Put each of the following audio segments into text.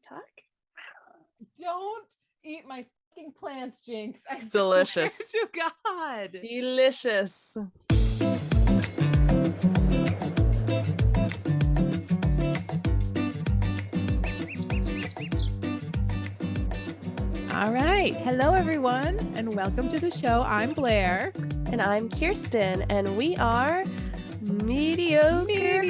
Talk? Don't eat my fucking plants, Jinx. I Delicious. swear to God. Delicious. All right. Hello, everyone, and welcome to the show. I'm Blair. And I'm Kirsten, and we are mediocre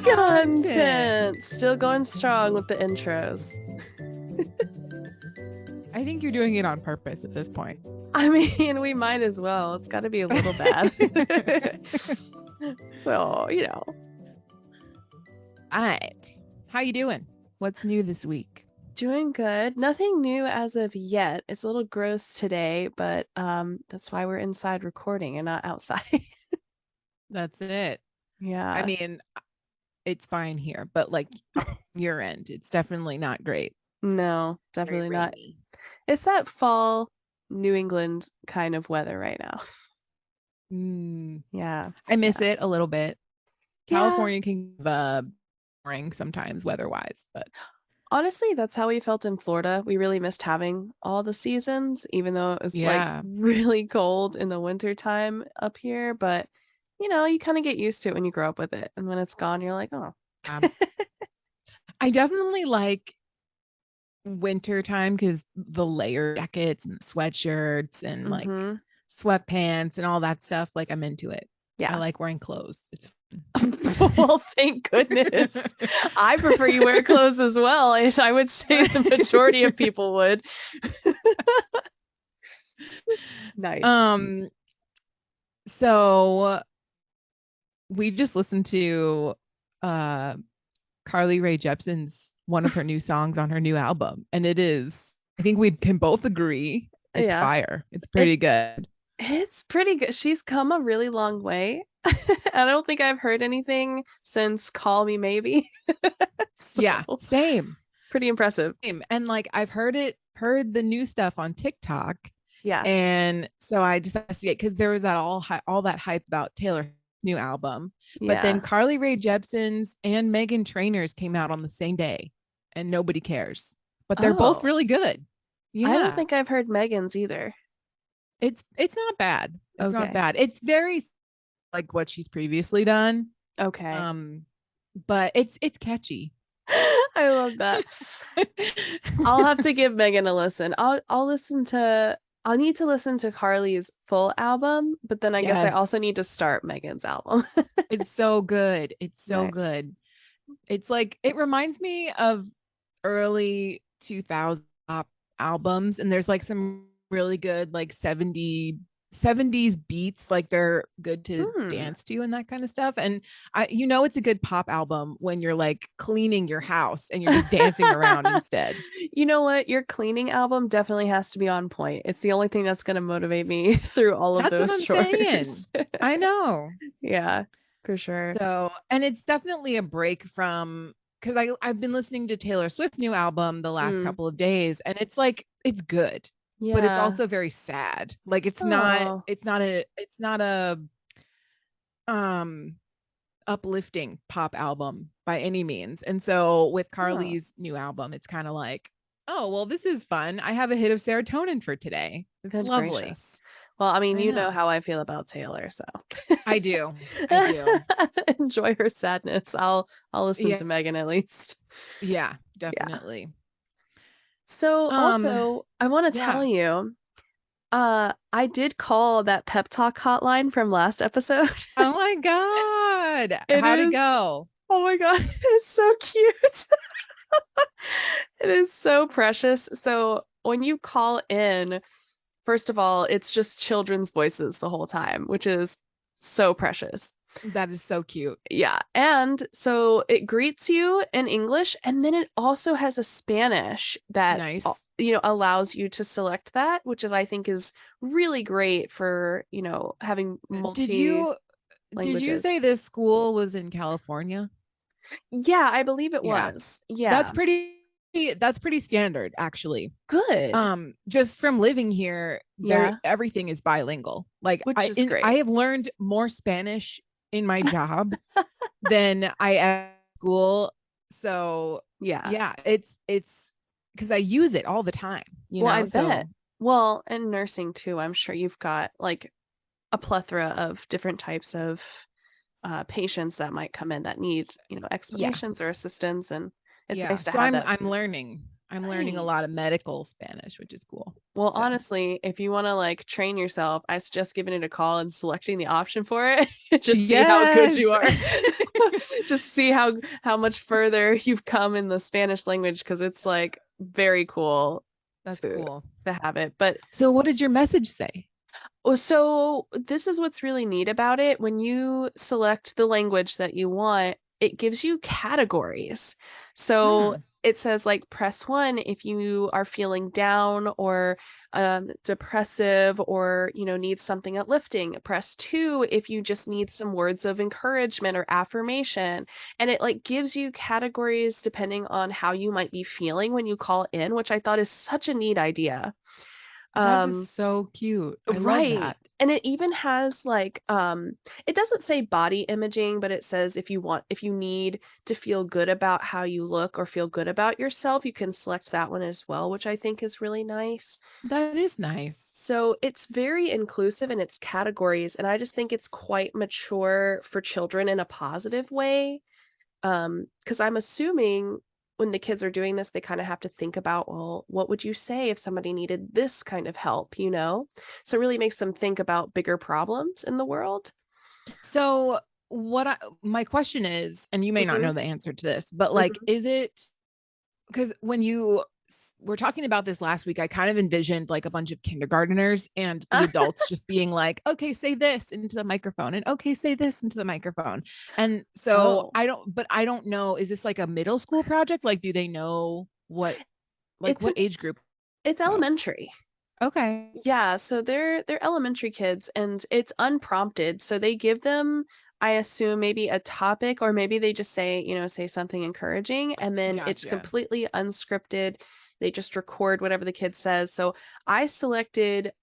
content. Still going strong with the intros. I think you're doing it on purpose at this point. I mean, we might as well. It's got to be a little bad. So, you know. All right. How you doing? What's new this week? Doing good. Nothing new as of yet. It's a little gross today, but that's why we're inside recording and not outside. That's it. Yeah. I mean, it's fine here, but like your end, it's definitely not great. No, definitely not. It's that fall New England kind of weather right now. Yeah. I miss it a little bit. Yeah. California can be boring sometimes weather-wise, but honestly, that's how we felt in Florida. We really missed having all the seasons, even though it was like really cold in the winter time up here. But you know, you kind of get used to it when you grow up with it. And when it's gone, you're like, oh. I definitely like winter time because the layer jackets and sweatshirts and like sweatpants and all that stuff. Like I'm into it. Yeah. I like wearing clothes. It's well, thank goodness. I prefer you wear clothes as well. I would say the majority of people would. Nice. So we just listened to Carly Rae Jepsen's one of her new songs on her new album, and it is, I think we can both agree, it's fire. It's pretty good. It's pretty good. She's come a really long way. I don't think I've heard anything since Call Me Maybe. So, yeah, same. Pretty impressive. Same. And like I've heard the new stuff on TikTok. Yeah. And so I just investigate because there was that all that hype about Taylor's new album. But then Carly Rae Jepsen's and Meghan Trainor's came out on the same day and nobody cares. But they're both really good. Yeah. I don't think I've heard Meghan's either. It's not bad. It's not bad. It's very like what she's previously done. Okay. But it's catchy. I love that. I'll have to give Meghan a listen. I'll need to listen to Carly's full album, but then I guess I also need to start Meghan's album. It's so good. It's so good. It's like, it reminds me of early 2000 pop albums, and there's like some really good like 70s beats, like they're good to dance to and that kind of stuff. And it's a good pop album when you're like cleaning your house and you're just dancing around instead. You know what? Your cleaning album definitely has to be on point. It's the only thing that's going to motivate me through all of those chores. I know. Yeah, for sure. So, and it's definitely a break from, because I've been listening to Taylor Swift's new album the last couple of days, and it's like, it's good. Yeah. But it's also very sad. Like it's not a uplifting pop album by any means. And so with Carly's new album, it's kind of like, oh, well, this is fun. I have a hit of serotonin for today. It's lovely. Gracious. Well, I mean, you know how I feel about Taylor, so I do. Enjoy her sadness. I'll listen to Meghan at least. Yeah, definitely. Yeah. So also, I want to tell you, I did call that pep talk hotline from last episode. Oh my God. How'd it go? Oh my God. It's so cute. It is so precious. So when you call in, first of all, it's just children's voices the whole time, which is so precious. That is so cute. Yeah. And so it greets you in English, and then it also has a Spanish that allows you to select that, which I think is really great for, having multi Did you say this school was in California? Yeah, I believe it was. Yeah. That's pretty standard, actually. Good. Just from living here, everything is bilingual. Like which is great. I have learned more Spanish in my job than I at school. So Yeah. Yeah, it's because I use it all the time, Well, I bet. so Well, and nursing too, I'm sure you've got like a plethora of different types of patients that might come in that need, yeah. explanations or assistance, and it's Yeah. nice to So have I'm that. I'm learning. I'm learning a Nice. lot of medical Spanish, which is cool. Well, So honestly, if you want to like train yourself, I suggest giving it a call and selecting the option for it. Just see how good you yes. are. Just see how much further you've come in the Spanish language because it's like very cool That's to cool. to have it. But So what did your message say? oh, so this is what's really neat about it. When you select the language that you want, it gives you categories. So Hmm. it says like press one if you are feeling down or depressive or need something uplifting. Press two if you just need some words of encouragement or affirmation. And it like gives you categories depending on how you might be feeling when you call in, which I thought is such a neat idea. That is Um, so cute. I love Right. that. And it even has like it doesn't say body imaging, but it says if you need to feel good about how you look or feel good about yourself, you can select that one as well, which I think is really nice. That is nice. So it's very inclusive in its categories, and I just think it's quite mature for children in a positive way. Because I'm assuming when the kids are doing this, they kind of have to think about, well, what would you say if somebody needed this kind of help, you know? So it really makes them think about bigger problems in the world. So my question is, and you may not Hmm. know the answer to this, but like, Hmm. is it because when you were talking about this last week, I kind of envisioned like a bunch of kindergarteners and the adults just being like, okay, say this into the microphone and okay, say this into the microphone. And so Oh, I don't know, is this like a middle school project? Like, do they know like it's an what age group? it's About? elementary. Okay. Yeah, so they're elementary kids and it's unprompted. So they give them, I assume, maybe a topic or maybe they just say, say something encouraging and then it's Gotcha. completely unscripted. They just record whatever the kid says. So I selected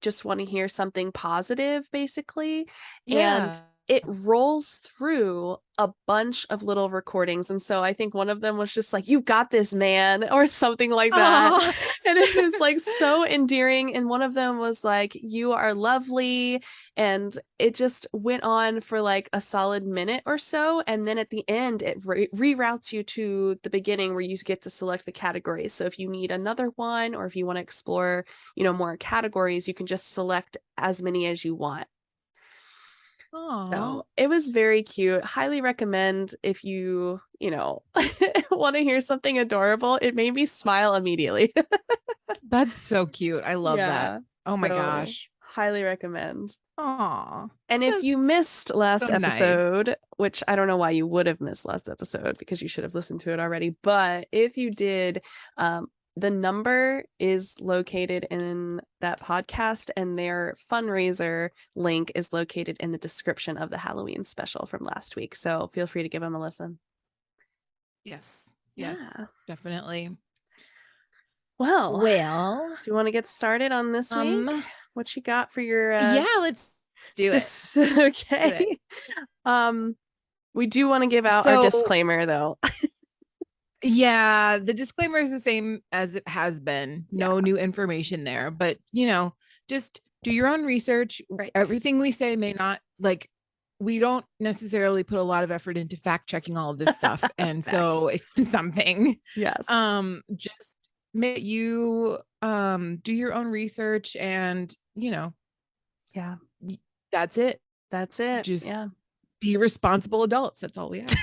just want to hear something positive basically, and Yeah. it rolls through a bunch of little recordings. And so I think one of them was just like, "You got this, man," or something like that. Oh, And it was like so endearing. And one of them was like, "You are lovely." And it just went on for like a solid minute or so. And then at the end, it reroutes you to the beginning where you get to select the categories. So if you need another one or if you want to explore, more categories, you can just select as many as you want. oh, So it was very cute. Highly recommend if you want to hear something adorable. It made me smile immediately. that's so cute. I love that. Yeah. Oh my So gosh. highly recommend. Oh, And if you that's missed so last nice. episode, which I don't know why you would have missed last episode because you should have listened to it already, but if you did, the number is located in that podcast, and their fundraiser link is located in the description of the Halloween special from last week. So feel free to give them a listen. Yes. Yes, Yeah. definitely. Well, Well, do you want to get started on this week? um, What you got for your yeah, let's do it. just Do it. okay. Um, we do want to give out our So, disclaimer though. yeah, the disclaimer is the same as it has been. Yeah, No new information there, but just do your own research. right. Everything we say may not like we don't necessarily put a lot of effort into fact checking all of this stuff. And so Facts. if something, Yes. just make you do your own research and Yeah, that's it. that's it. Just Yeah. be responsible adults. That's all we ask.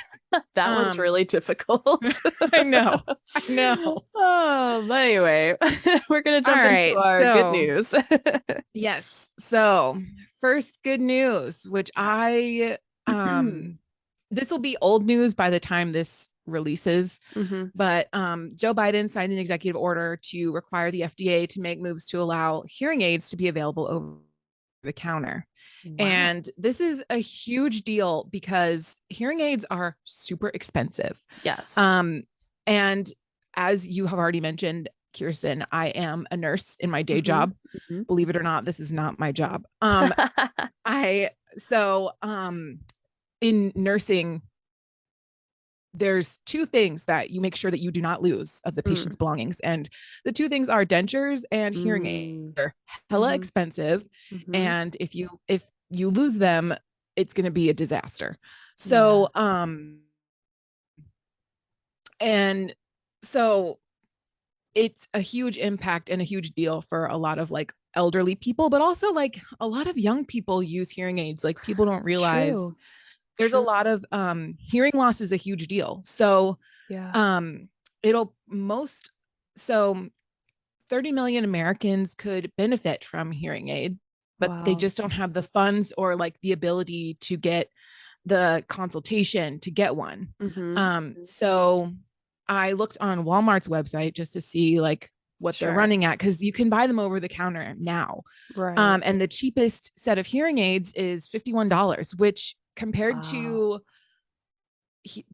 That one's Um, really difficult. I know. I know. Oh, but anyway, we're gonna All jump into right. our good So, news. yes. So, first good news, which I this will be old news by the time this releases, Hmm. but Joe Biden signed an executive order to require the FDA to make moves to allow hearing aids to be available over the counter. Wow. And this is a huge deal because hearing aids are super expensive. Yes. Um, and as you have already mentioned, Kirsten, I am a nurse in my day Hmm. job. Hmm. Believe it or not, this is not my job. I so in nursing, there's two things that you make sure that you do not lose of the patient's Mm. belongings. And the two things are dentures and hearing aids. Mm. They're hella Mm-hmm. expensive. Mm-hmm. And if you lose them, it's going to be a disaster. Yeah. So, and so it's a huge impact and a huge deal for a lot of like elderly people, but also like a lot of young people use hearing aids. Like people don't realize True. there's a True. lot of hearing loss is a huge deal. So Yeah. um it'll most so 30 million Americans could benefit from hearing aid, but they Wow. just don't have the funds or like the ability to get the consultation to get one. Mm-hmm. So I looked on Walmart's website just to see like what they're Sure. running at, because you can buy them over the counter now. Right. And the cheapest set of hearing aids is $51, which compared Wow. to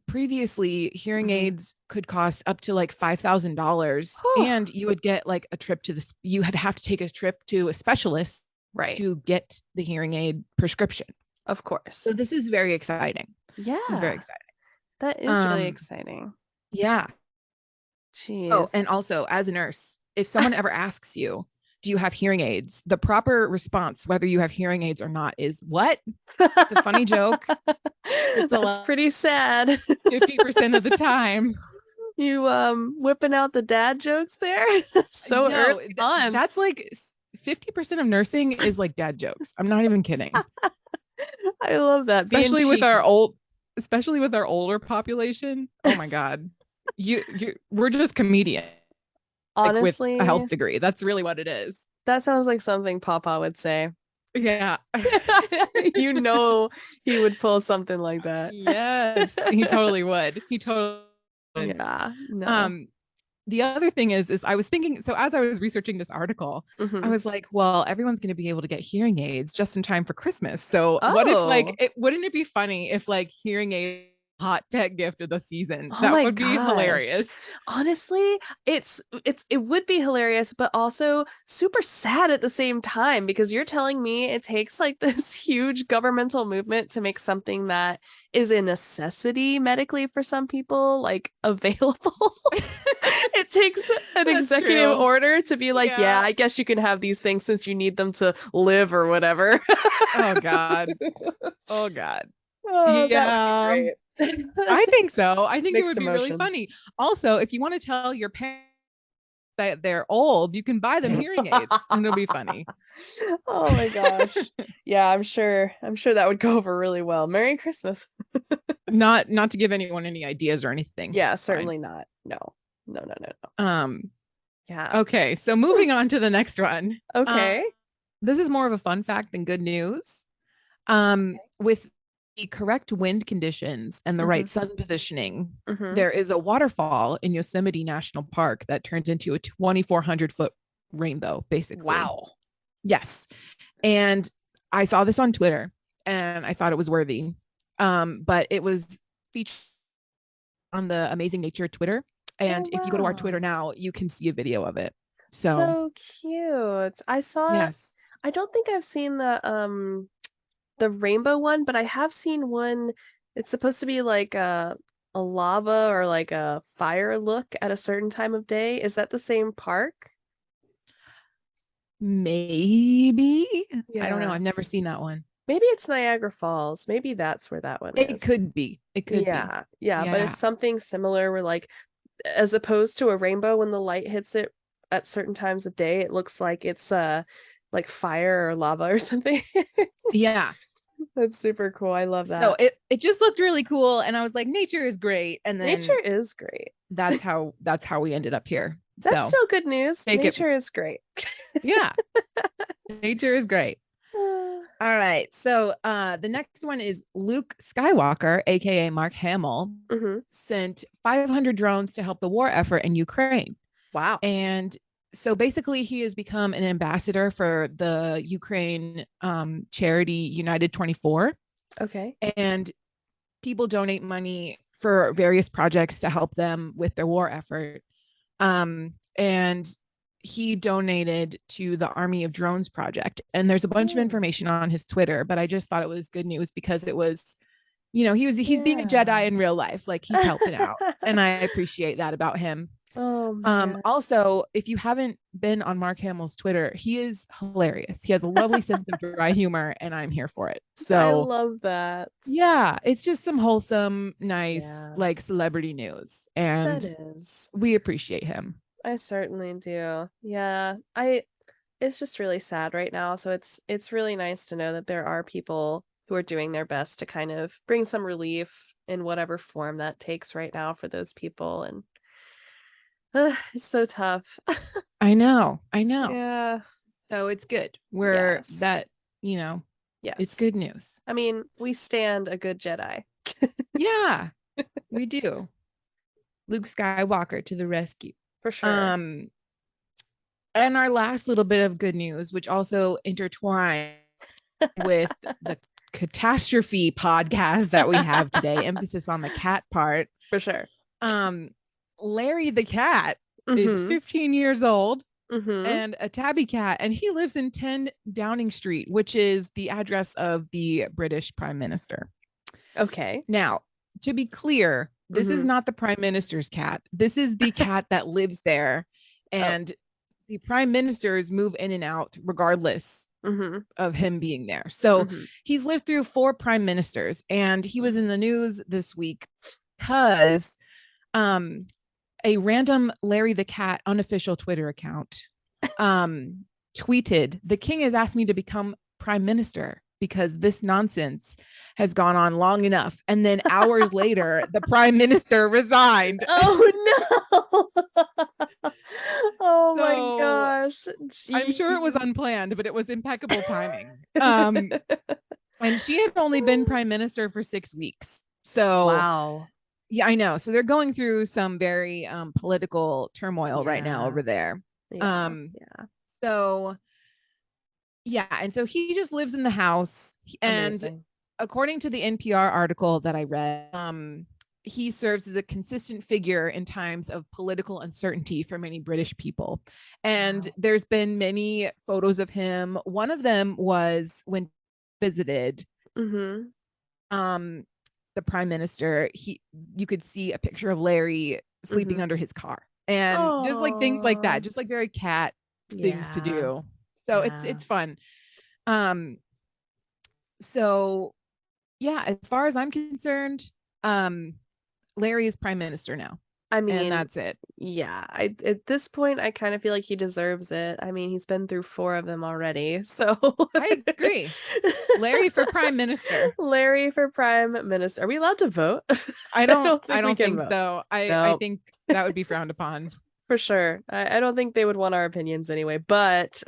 previously, hearing Mm-hmm. aids could cost up to like $5,000, Whew. and you would get like a trip to this, you had to have to take a trip to a specialist Right. to get the hearing aid prescription. Of So course. this is very exciting. This is very Yeah. exciting. That is really Um, exciting. yeah. Oh, Jeez. and also as a nurse, if someone ever asks you, do you have hearing aids? The proper response, whether you have hearing aids or not, is what? It's a funny joke. It's a That's lot, pretty sad. 50% of the time. You whipping out the dad jokes there so early No, on. that's like 50% of nursing is like dad jokes. I'm not even kidding. I love that being Especially with our cheeky. old especially with our older population. Oh my god. You we're just comedian like with a Honestly, health degree. That's really what it is. that sounds like something Papa would say. Yeah. You know he would pull something like that. Yes, he totally would. He totally would. Yeah, no. Um the other thing is I was thinking, so as I was researching this article, I Hmm. was like, well, everyone's going to be able to get hearing aids just in time for Christmas. So what if like Oh, it wouldn't it be funny if like hearing aid hot tech gift of the season? oh That my would be gosh. hilarious. Honestly, it would be hilarious, but also super sad at the same time because you're telling me it takes like this huge governmental movement to make something that is a necessity medically for some people like available. It takes an That's executive true. order to be like, yeah, Yeah. I guess you can have these things since you need them to live or whatever. Oh God. Oh God. Oh, that would be Yeah. great. I think so. I think it Mixed would be really emotions. funny. Also, if you want to tell your parents that they're old, you can buy them hearing aids and it'll be funny. Oh my gosh. Yeah, I'm sure that would go over really well. Merry Christmas. Not to give anyone any ideas or anything. Yeah, It's fine. certainly not. No. No, no, no, no. Um, Yeah. okay, so moving on to the next one. Okay. This is more of a fun fact than good news. With the correct wind conditions and the Hmm. right sun positioning, Hmm. there is a waterfall in Yosemite National Park that turns into a 2,400-foot rainbow, basically. Wow. Yes. And I saw this on Twitter and I thought it was worthy. But it was featured on the Amazing Nature Twitter. Oh And if you go to our wow. Twitter now, you can see a video of it. So, So cute. yes. I don't think I've seen the rainbow one, but I have seen one. It's supposed to be like a lava or like a fire look at a certain time of day. Is that the same park? Maybe. I don't know. Yeah. I've never seen that one. Maybe it's Niagara Falls. Maybe that's where that one It is. could be. It could be. Yeah. Yeah, but it's Yeah. something similar where like as opposed to a rainbow when the light hits it at certain times of day, it looks like it's like fire or lava or something. Yeah. That's super cool. I love So that. it just looked really cool and I was like nature is great, and Nature then is great. that's how we ended up here. That's So, still good news. take it. Nature is great. Yeah. Nature is great. All right. So the next one is Luke Skywalker, aka Mark Hamill, Hmm. sent 500 drones to help the war effort in Ukraine. Wow. And so basically, he has become an ambassador for the Ukraine charity United 24. Okay. And people donate money for various projects to help them with their war effort. And he donated to the Army of Drones project. And there's a bunch of Oh. information on his Twitter, but I just thought it was good news because it was he's being a Yeah. Jedi in real life. Like he's helping out. And I appreciate that about him. Oh man. Also, if you haven't been on Mark Hamill's Twitter, he is hilarious. He has a lovely sense of dry humor, and I'm here for it. I So love that. yeah, it's just some wholesome, nice, Yeah, like celebrity news. that And is. we appreciate him. I certainly do. Yeah. I It's just really sad right now, so it's really nice to know that there are people who are doing their best to kind of bring some relief in whatever form that takes right now for those people, and it's so tough. I know. I know. Yeah. So it's good. We're Yes. that, you know, it's Yes. good news. I mean, we stand a good Jedi. Yeah, we do. Luke Skywalker to the rescue. For sure. Um, and our last little bit of good news, which also intertwines with the catastrophe podcast that we have today, emphasis on the cat part. For sure. Um, Larry the cat is Mhm. 15 years old Mhm. and a tabby cat, and he lives in 10 Downing Street, which is the address of the British Prime Minister. Okay. Now, to be clear, this is Mhm. not the Prime Minister's cat. This is the cat that lives there. Oh. And the prime ministers move in and out regardless Mhm. of him being there. So Mhm. he's lived through 4 prime ministers, and he was in the news this week because um, a random Larry the Cat unofficial Twitter account um, tweeted, "The king has asked me to become prime minister because this nonsense has gone on long enough." And then hours later, the prime minister resigned. Oh no. Oh my So gosh. I'm sure it was Jeez. unplanned, but it was impeccable timing. And she had only been prime minister for 6 weeks. So Wow. yeah, I know. So they're going through some very political turmoil right now Yeah. over there. Yeah. Um, Yeah. so yeah, and so he just lives in the house. And Amazing. according to the NPR article that I read, he serves as a consistent figure in times of political uncertainty for many British people. And Wow. there's been many photos of him. One of them was when visited Mhm. um the prime minister. You could see a picture of Larry sleeping Mhm. under his car. And just like things like Oh. that, just like very cat things to Yeah. do. So Yeah. it's fun. Um so yeah, as far as I'm concerned, um Larry is prime minister now, I and mean, that's it. yeah, at this point, I kind of feel like he deserves it. I mean, he's been through four of them already, so I agree. Larry for prime minister. Larry for prime minister. Are we allowed to vote? I I don't don't I think we don't can think vote. so. I No, think that would be frowned upon. for sure. I don't think they would want our opinions anyway, but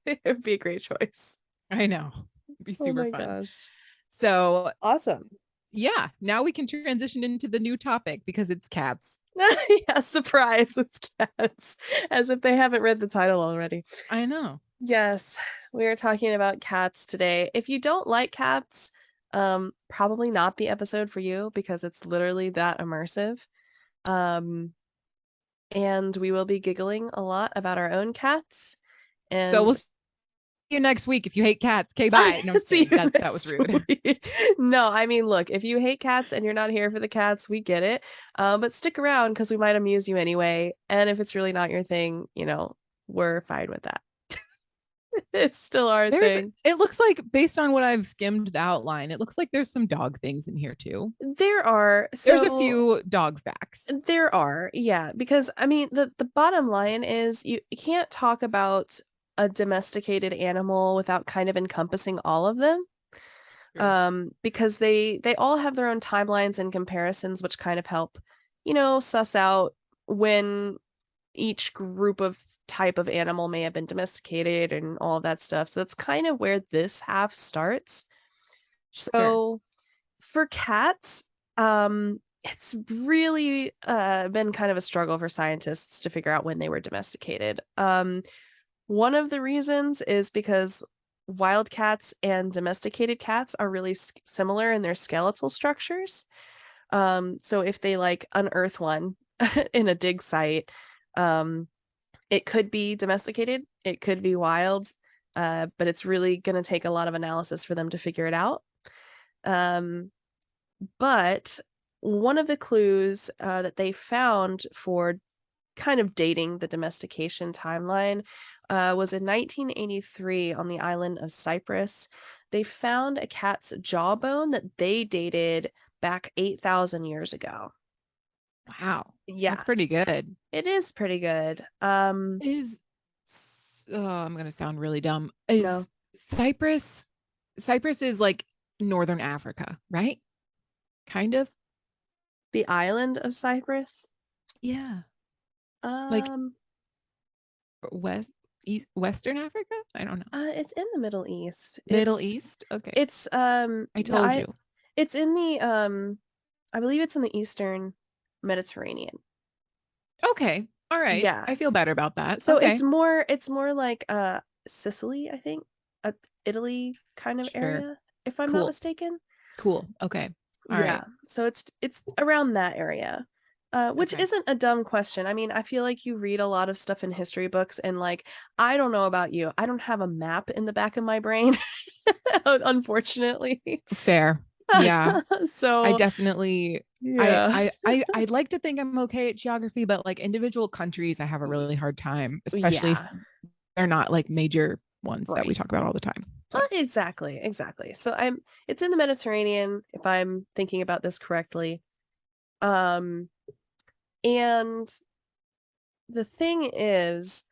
it would be a great choice. I know. It'd be Oh super my fun. gosh. So Awesome. yeah, now we can transition into the new topic because it's cats. Yeah, surprise, it's cats. As if they haven't read the title already. I know. Yes, we are talking about cats today. If you don't like cats, probably not the episode for you because it's literally that immersive. Um, and we will be giggling a lot about our own cats. So And we'll see you next week if you hate cats. Okay, I bye. No, I'm just see kidding. you That was next rude. week. No, I mean, look, if you hate cats and you're not here for the cats, we get it. But stick around because we might amuse you anyway. And if it's really not your thing, we're fine with that. It's still our There's thing. it looks like based on what I've skimmed the outline, it looks like there's some dog things in here too. There are. There's a So few dog facts. there are, yeah, because I mean the bottom line is you can't talk about a domesticated animal without kind of encompassing all of them. True. Because they all have their own timelines and comparisons which kind of help, suss out when each group of type of animal may have been domesticated and all of that stuff. So that's kind of where this half starts. Sure. So for cats, it's really been kind of a struggle for scientists to figure out when they were domesticated. One of the reasons is because wild cats and domesticated cats are really similar in their skeletal structures. So if they like unearth one in a dig site, um, it could be domesticated, it could be wild, but it's really going to take a lot of analysis for them to figure it out. Um, But one of the clues that they found for kind of dating the domestication timeline was in 1983 on the island of Cyprus. They found a cat's jawbone that they dated back 8,000 years ago. Wow. That's Yeah, pretty good. it is pretty good. Is oh, I'm gonna sound really dumb. No, Is Cyprus is like northern Africa, right? Kind of. the island of Cyprus. Yeah. Like Um, west east western Africa? I don't know. it's in the Middle East. Middle East? Okay. It's I the told I you. it's in the I believe it's in the Eastern Mediterranean. Okay. All right. Yeah. I feel better about that. So Okay. it's more like Sicily, I think, a Italy kind of Sure. area, if I'm not Cool. mistaken. Cool. Okay. All Yeah. right. So it's around that area. Which Okay. isn't a dumb question. I mean, I feel like you read a lot of stuff in history books and like I don't know about you. I don't have a map in the back of my brain, unfortunately. Fair. Yeah. I So, definitely yeah. I'd like to think I'm okay at geography, but like individual countries, I have a really hard time, especially if Yeah. they're not like major ones that we Right. talk about all the time. So Exactly, exactly. So it's in the Mediterranean, if I'm thinking about this correctly. Um, and the thing is,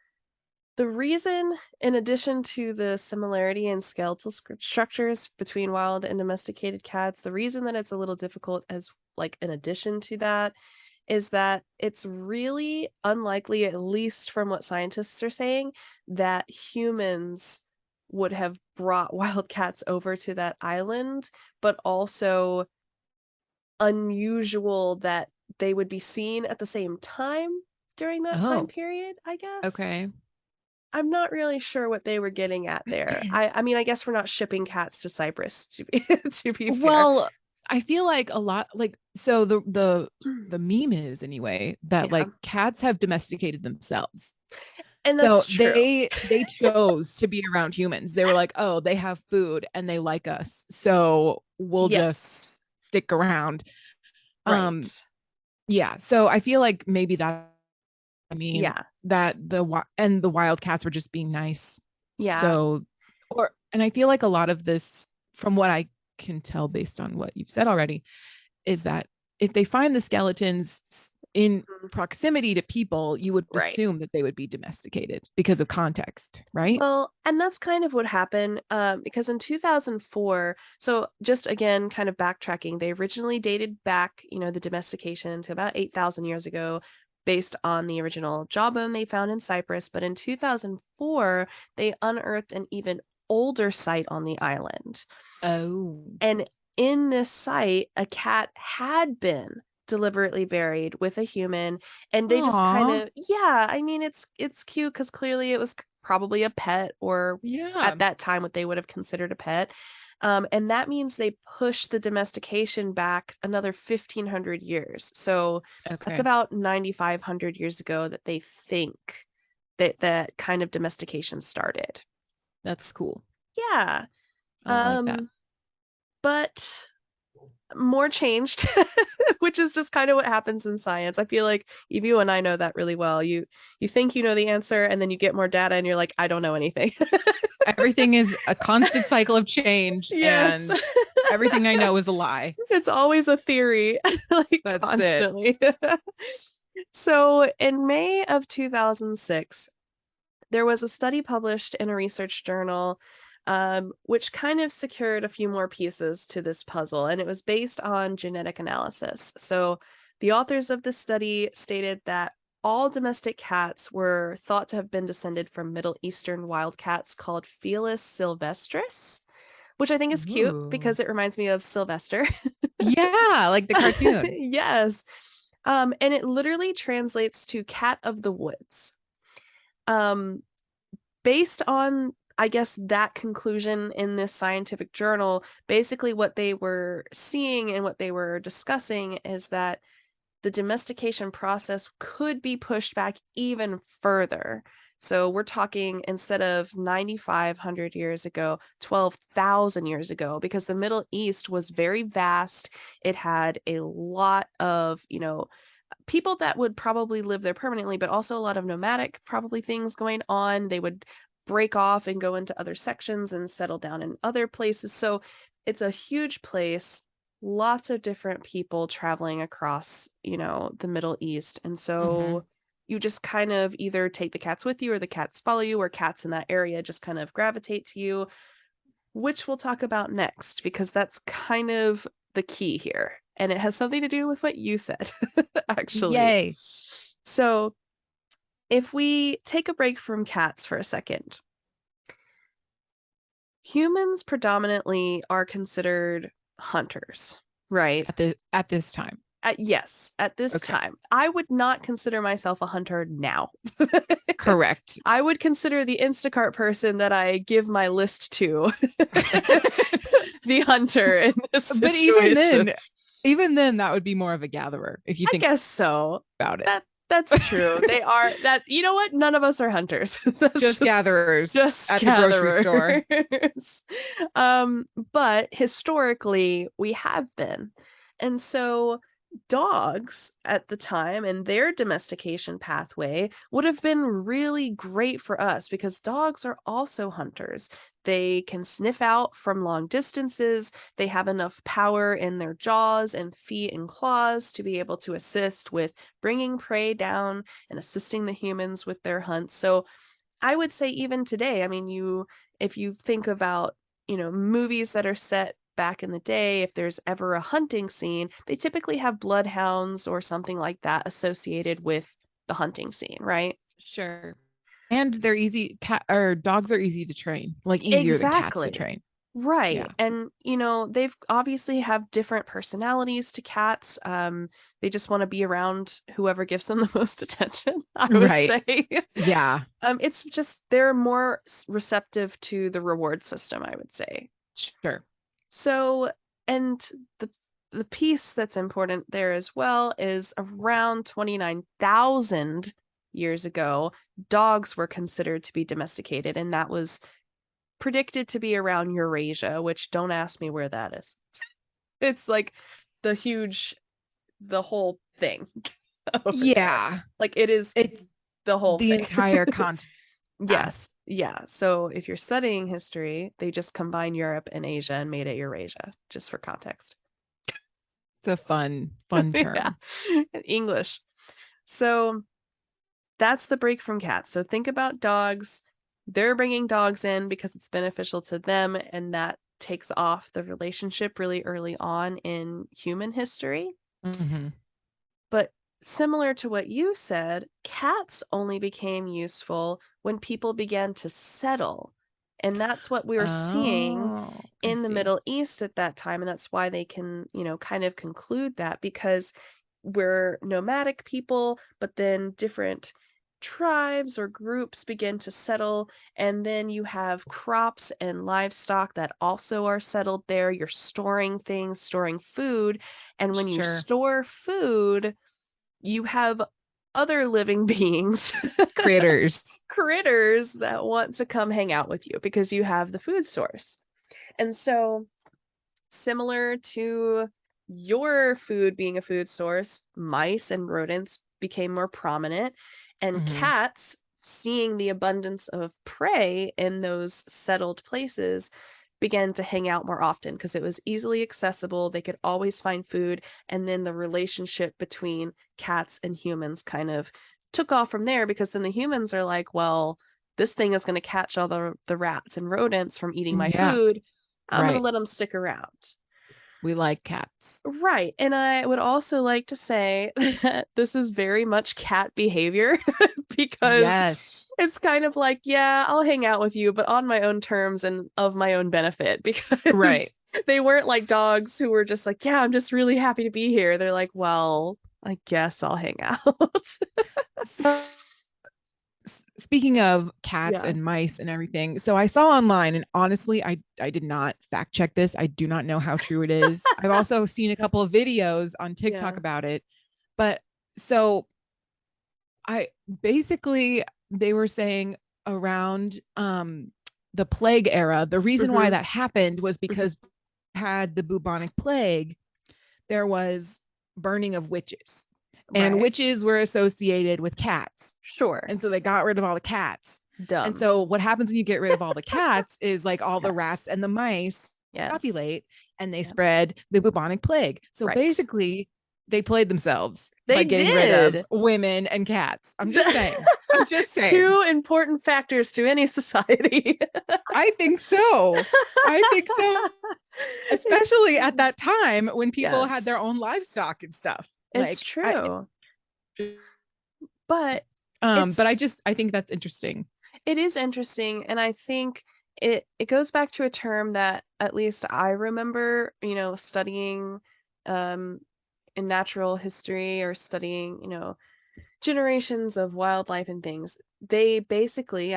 the reason, in addition to the similarity in skeletal structures between wild and domesticated cats, the reason that it's a little difficult as like in addition to that is that it's really unlikely, at least from what scientists are saying, that humans would have brought wild cats over to that island, but also unusual that they would be seen at the same time during that time oh, period, I guess. okay. I'm not really sure what they were getting at there. I mean, I guess we're not shipping cats to Cyprus to be to be fair. Well, I feel like a lot like so the meme is anyway that Yeah. like cats have domesticated themselves. And So that's true. they chose to be around humans. They were like, "Oh, they have food and they like us. So we'll just Yes. stick around." Um Right. yeah, so I feel like maybe that I mean Yeah. that the wildcats were just being nice. Yeah. So or and I feel like a lot of this from what I can tell based on what you've said already is that if they find the skeletons in Mhm. proximity to people, you would Right. assume that they would be domesticated because of context, right? Well, and that's kind of what happened because in 2004, so just again, kind of backtracking, they originally dated back, the domestication to about 8,000 years ago based on the original jawbone they found in Cyprus. But in 2004, they unearthed an even older site on the island. Oh. And in this site, a cat had been deliberately buried with a human, and they just kind Aw. of, yeah, I mean, it's cute because clearly it was probably a pet, or Yeah. at that time what they would have considered a pet. And that means they pushed the domestication back another 1,500 years. So that's Okay. about 9,500 years ago that they think that that kind of domestication started. That's cool. Yeah. I like that. Um, but more changed, which is just kind of what happens in science. I feel like you and I know that really well. You think you know the answer, and then you get more data, and you're like, I don't know anything. Everything is a constant cycle of change, Yes, and everything I know is a lie. it's always a theory, like That's it. constantly. So in May of 2006, there was a study published in a research journal, which kind of secured a few more pieces to this puzzle, and it was based on genetic analysis. So, the authors of this study stated that all domestic cats were thought to have been descended from Middle Eastern wildcats called Felis sylvestris, which I think is cute Ooh. because it reminds me of Sylvester. Yeah, like the cartoon. Yes. And it literally translates to cat of the woods. Um, Based on, I guess, that conclusion in this scientific journal, basically what they were seeing and what they were discussing is that the domestication process could be pushed back even further. So we're talking instead of 9,500 years ago, 12,000 years ago, because the Middle East was very vast. It had a lot of, people that would probably live there permanently, but also a lot of nomadic probably things going on. They would break off and go into other sections and settle down in other places. So it's a huge place, lots of different people traveling across, the Middle East. And Mm-hmm. so you just kind of either take the cats with you or the cats follow you, or cats in that area just kind of gravitate to you, which we'll talk about next because that's kind of the key here. And it has something to do with what you said, actually. Yay. So, if we take a break from cats for a second, humans predominantly are considered hunters, right? At this time. Yes, at this Okay. time. I would not consider myself a hunter now. Correct. I would consider the Instacart person that I give my list to the hunter in this But situation. even then, that would be more of a gatherer if you I think guess so. about it. That's true. They are that. You know what? None of us are hunters. That's Just gatherers just at the grocery store. gatherers. But historically we have been. And so dogs at the time and their domestication pathway would have been really great for us because dogs are also hunters. They can sniff out from long distances. They have enough power in their jaws and feet and claws to be able to assist with bringing prey down and assisting the humans with their hunts. So I would say even today, I mean, if you think about, movies that are set back in the day, if there's ever a hunting scene, they typically have bloodhounds or something like that associated with the hunting scene, right? Sure. And they're easy cat or dogs are easy to train, like easier than cats to Exactly. train. Yeah. Right. And, they've obviously have different personalities to cats. They just want to be around whoever gives them the most attention, I would Right. say. Yeah. It's just they're more receptive to the reward system, I would say. Sure. So, and the piece that's important there as well is around 29,000 years ago, dogs were considered to be domesticated, and that was predicted to be around Eurasia, which don't ask me where that is. It's like the huge, the whole thing over there. Yeah. Like it is It's the whole the thing. entire continent. Yes. Yeah. So if you're studying history, they just combine Europe and Asia and made it Eurasia, just for context. It's a fun Yeah. term. English. So that's the break from cats. So think about dogs. They're bringing dogs in because it's beneficial to them, and that takes off the relationship really early on in human history. Mm-hmm. But similar to what you said, cats only became useful when people began to settle. And that's what we were seeing Oh, I in the see. Middle East at that time. And that's why they can, kind of conclude that because we're nomadic people, but then different tribes or groups begin to settle. And then you have crops and livestock that also are settled there. You're storing things, storing food. And when you Sure. store food, you have other living beings, Critters. critters that want to come hang out with you because you have the food source. And so, similar to your food being a food source, mice and rodents became more prominent, and Mm-hmm. cats, seeing the abundance of prey in those settled places, began to hang out more often because it was easily accessible. They could always find food. And then the relationship between cats and humans kind of took off from there because then the humans are like, well, this thing is going to catch all the rats and rodents from eating my Yeah. food. I'm going to Right. let them stick around. We like cats. Right. And I would also like to say that this is very much cat behavior because Yes. it's kind of like, yeah, I'll hang out with you, but on my own terms and of my own benefit Right. because they weren't like dogs who were just like, yeah, I'm just really happy to be here. They're like, well, I guess I'll hang out. So speaking of cats Yeah. and mice and everything, so I saw online, and honestly, I did not fact check this. I do not know how true it is. I've also seen a couple of videos on TikTok Yeah. about it. But so I basically they were saying around the plague era, the reason why that happened was because had the bubonic plague, there was burning of witches. And witches were associated with cats. Sure. And so they got rid of all the cats. Dumb. And so what happens when you get rid of all the cats is like all the rats and the mice populate and they spread the bubonic plague. So basically they played themselves by getting rid of women and cats. I'm just saying. I'm just saying. Two important factors to any society. I think so. I think so. Especially at that time when people had their own livestock and stuff. It's true. But I think that's interesting. It is interesting. And I think it goes back to a term that at least I remember, studying in natural history or studying, generations of wildlife and things. They basically,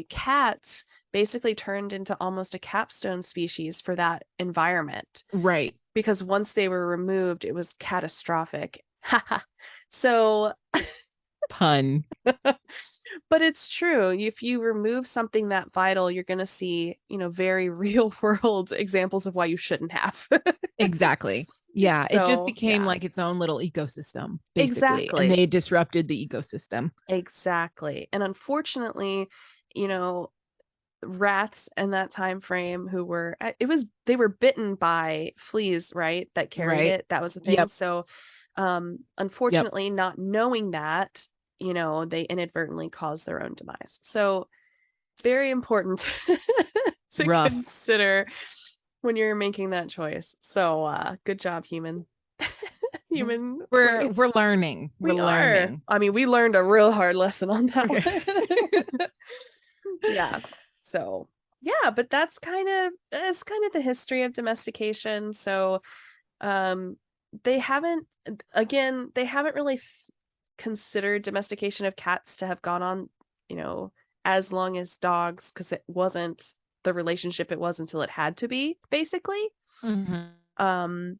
cats basically turned into almost a capstone species for that environment. Right. Because once they were removed, it was catastrophic. So pun. But it's true. If you remove something that vital, you're going to see, very real world examples of why you shouldn't have. Exactly. Yeah. So, it just became like its own little ecosystem, basically. Exactly. And they disrupted the ecosystem. Exactly. And unfortunately, rats in that time frame they were bitten by fleas, right? That carried it. That was the thing. Yep. So unfortunately, not knowing that, they inadvertently caused their own demise. So very important to consider when you're making that choice. So good job, human. We're learning. We're learning. I mean, we learned a real hard lesson on that one. Yeah. So yeah, but that's kind of the history of domestication. So they haven't really considered domestication of cats to have gone on, as long as dogs, because it wasn't the relationship it was until it had to be, basically. Or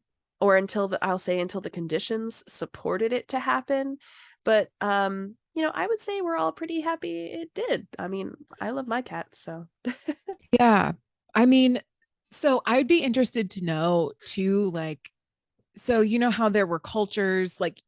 until the conditions supported it to happen. But I would say we're all pretty happy it did. I mean, I love my cat, so. Yeah. I mean, so I'd be interested to know too, like, so how there were cultures like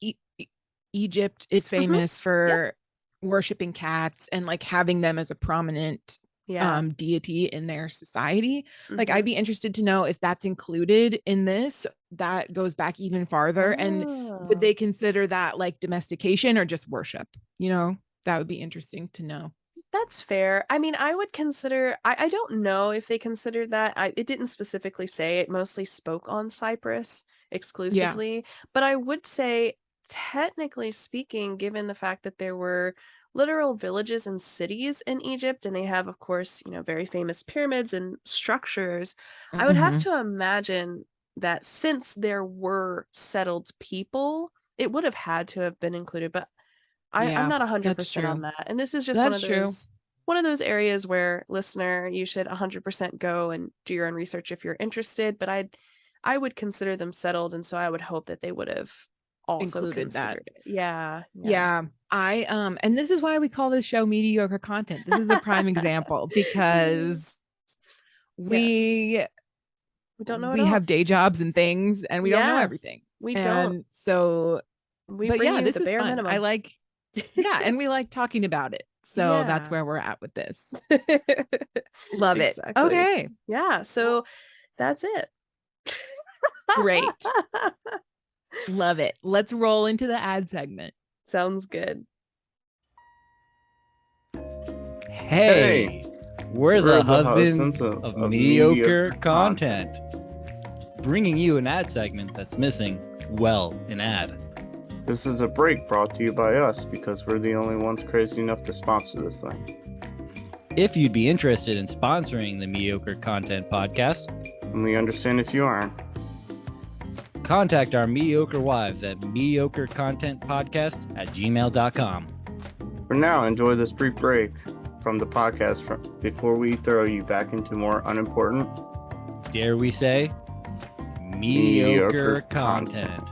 Egypt is famous for worshiping cats and like having them as a prominent deity in their society. Like, I'd be interested to know if that's included in this. That goes back even farther. And would they consider that like domestication or just worship? That would be interesting to know. That's fair. I mean, I would consider, I don't know if they considered that. It didn't specifically say. It mostly spoke on Cyprus exclusively. But I would say, technically speaking, given the fact that there were literal villages and cities in Egypt, and they have, of course, very famous pyramids and structures, I would have to imagine that since there were settled people, it would have had to have been included. But I'm not 100% on that. And this is just one of those areas where, listener, you should 100% go and do your own research if you're interested. But I would consider them settled, and so I would hope that they would have also included that. It. Yeah. And this is why we call this show mediocre content. This is a prime example, because we don't know. We have day jobs and things, and we don't know everything. We don't. So, this is fun. Minimum. I like. Yeah, and we like talking about it. So that's where we're at with this. Love it. Okay. Yeah, so that's it. Great. Love it. Let's roll into the ad segment. Sounds good. Hey, we're the husbands of mediocre content. Bringing you an ad segment that's missing, an ad. This is a break brought to you by us because we're the only ones crazy enough to sponsor this thing. If you'd be interested in sponsoring the Mediocre Content Podcast, and we understand if you aren't, contact our mediocre wives at mediocrecontentpodcast@gmail.com. For now, enjoy this brief break from the podcast before we throw you back into more unimportant, dare we say, mediocre content.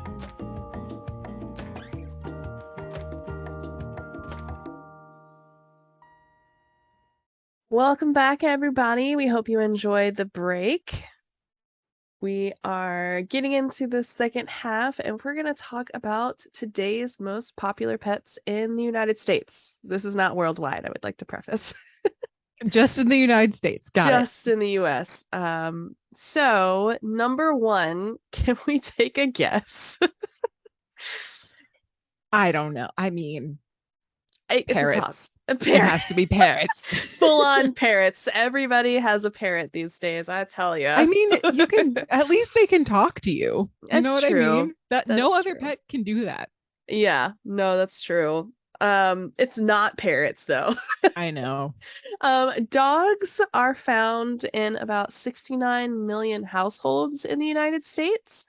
Welcome back, everybody. We hope you enjoyed the break. We are getting into the second half, and we're going to talk about today's most popular pets in the United States. This is not worldwide, I would like to preface. Just in the United States. Just in the US. So, number one, can we take a guess? I don't know. I mean, parrots. It has to be parrots. Full on parrots. Everybody has a parrot these days, I tell you. I mean, you can at least they can talk to you. You know what I mean? That's no other pet can do that. Yeah, no, that's true. It's not parrots though. I know. Dogs are found in about 69 million households in the United States.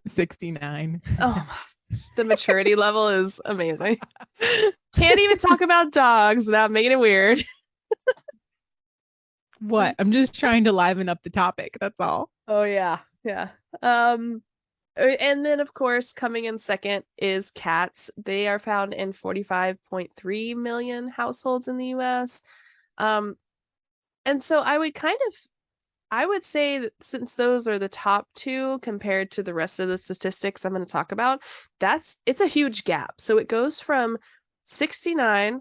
69. Oh, the maturity level is amazing. Can't even talk about dogs without making it weird. What? I'm just trying to liven up the topic. That's all. Oh yeah. And then of course coming in second is cats. They are found in 45.3 million households in the US. And so I would say that since those are the top two compared to the rest of the statistics I'm going to talk about, it's a huge gap. So it goes from 69,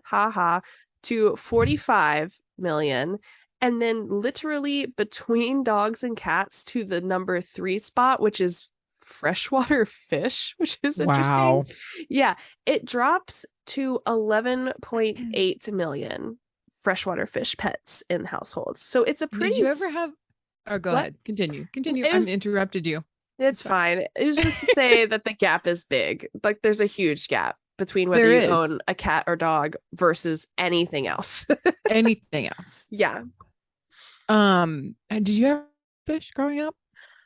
to 45 million. And then literally between dogs and cats to the number 3 spot, which is freshwater fish, which is interesting. Yeah, it drops to 11.8 million freshwater fish pets in households. So it's a pretty... Did you ever have... Oh, go ahead. Continue. I interrupted you. It's fine. It was just to say that the gap is big. Like there's a huge gap between whether you own a cat or dog versus anything else. Anything else. Yeah. And did you have fish growing up?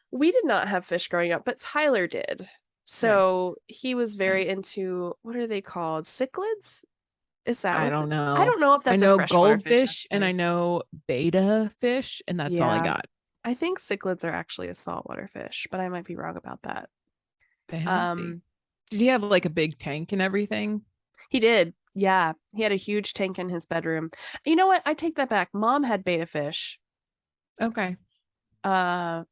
We did not have fish growing up, but Tyler did. So he was very into, what are they called? Cichlids? Is that? I don't know. I don't know if that's I know a freshwater goldfish fish, and I know beta fish, and that's all I got. I think cichlids are actually a saltwater fish, but I might be wrong about that. Fancy. Did he have like a big tank and everything? He did. Yeah. He had a huge tank in his bedroom. You know what? I take that back. Mom had beta fish. Okay. Yeah.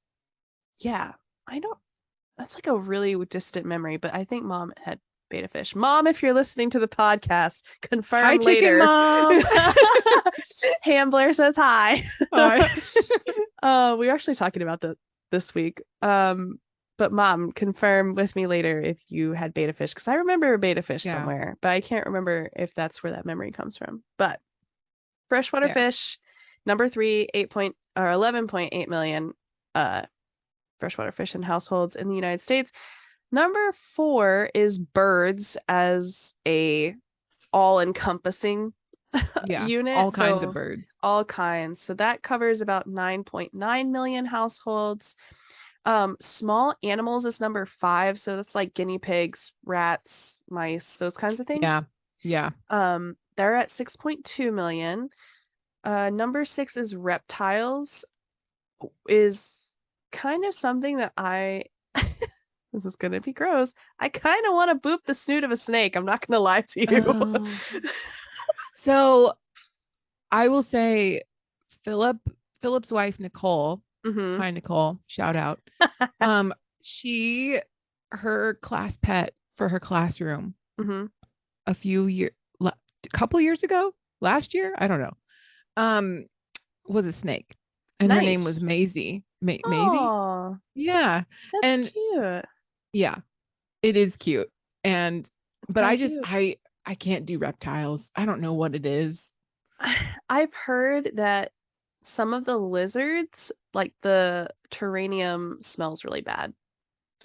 That's like a really distant memory, but I think Mom had beta fish. Mom, if you're listening to the podcast, confirm hi, later. Chicken Mom. Hambler says hi. We were actually talking about that this week. But Mom, confirm with me later if you had beta fish, because I remember beta fish somewhere, but I can't remember if that's where that memory comes from. But freshwater fish, number 3, 11.8 million freshwater fish in households in the United States. Number 4 is birds as a all-encompassing unit. All kinds of birds. All kinds. So that covers about 9.9 million households. Small animals is number 5. So that's like guinea pigs, rats, mice, those kinds of things. Yeah. They're at 6.2 million. Number 6 is reptiles, is kind of something that this is gonna be gross. I kind of want to boop the snoot of a snake. I'm not gonna lie to you. So I will say Philip's wife, Nicole. Mm-hmm. Hi, Nicole. Shout out. Her class pet for her classroom a couple years ago, last year, I don't know, was a snake, and her name was Maisie. Maisie. Yeah, that's cute. Yeah, it is cute. And but I just cute. I can't do reptiles. I don't know what it is. I've heard that some of the lizards, like the terranium, smells really bad,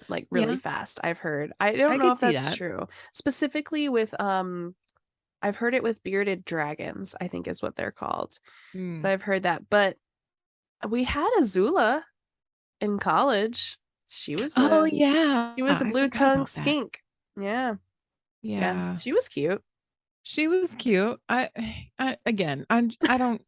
like really fast. I've heard. I don't know if that's true. Specifically with I've heard it with bearded dragons, I think is what they're called. So I've heard that. But we had Azula in college. She was she was a blue-tongued skink. Yeah. She was cute. I don't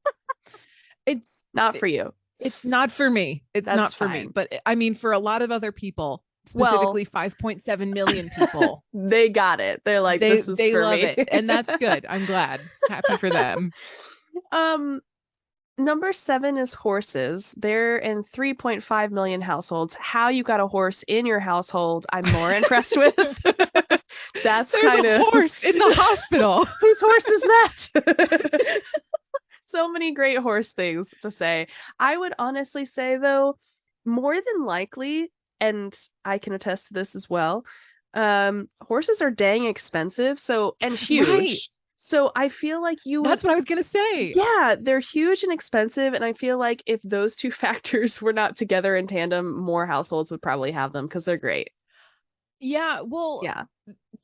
it's not for you. It's not for me. It's That's not for fine. me. But I mean, for a lot of other people, specifically 5.7 million people, they got it. They're like, this is they for love me. it, and that's good. I'm glad. Happy for them. Number 7 is horses. They're in 3.5 million households. How you got a horse in your household, I'm more impressed with. That's kind of horse in the hospital. Whose horse is that? So many great horse things to say. I would honestly say, though, more than likely, and I can attest to this as well, horses are dang expensive, and huge. Right. So I feel like That's what I was going to say. Yeah, they're huge and expensive. And I feel like if those two factors were not together in tandem, more households would probably have them because they're great. Yeah. Well, yeah.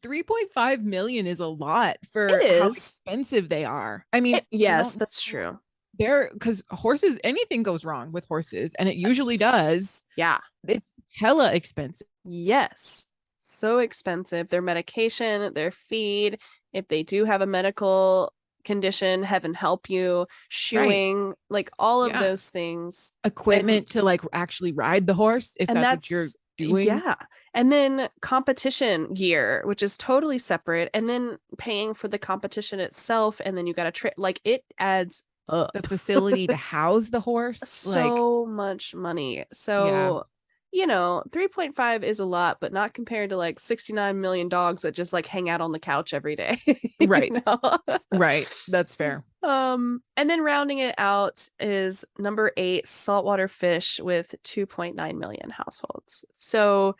3.5 million is a lot for how expensive they are. I mean, yes, that's true. Because horses, anything goes wrong with horses, and it usually does. Yeah. It's hella expensive. Yes. So expensive. Their medication, their feed, if they do have a medical condition, heaven help you, shoeing, like all of those things. Equipment to like actually ride the horse, if that's what you're doing. Yeah. And then competition gear, which is totally separate, and then paying for the competition itself, and then you got to trip, like it adds up. The facility to house the horse. So much money. So 3.5 is a lot, but not compared to like 69 million dogs that just like hang out on the couch every day. Right. Right. That's fair. And then rounding it out is number 8, saltwater fish with 2.9 million households. So,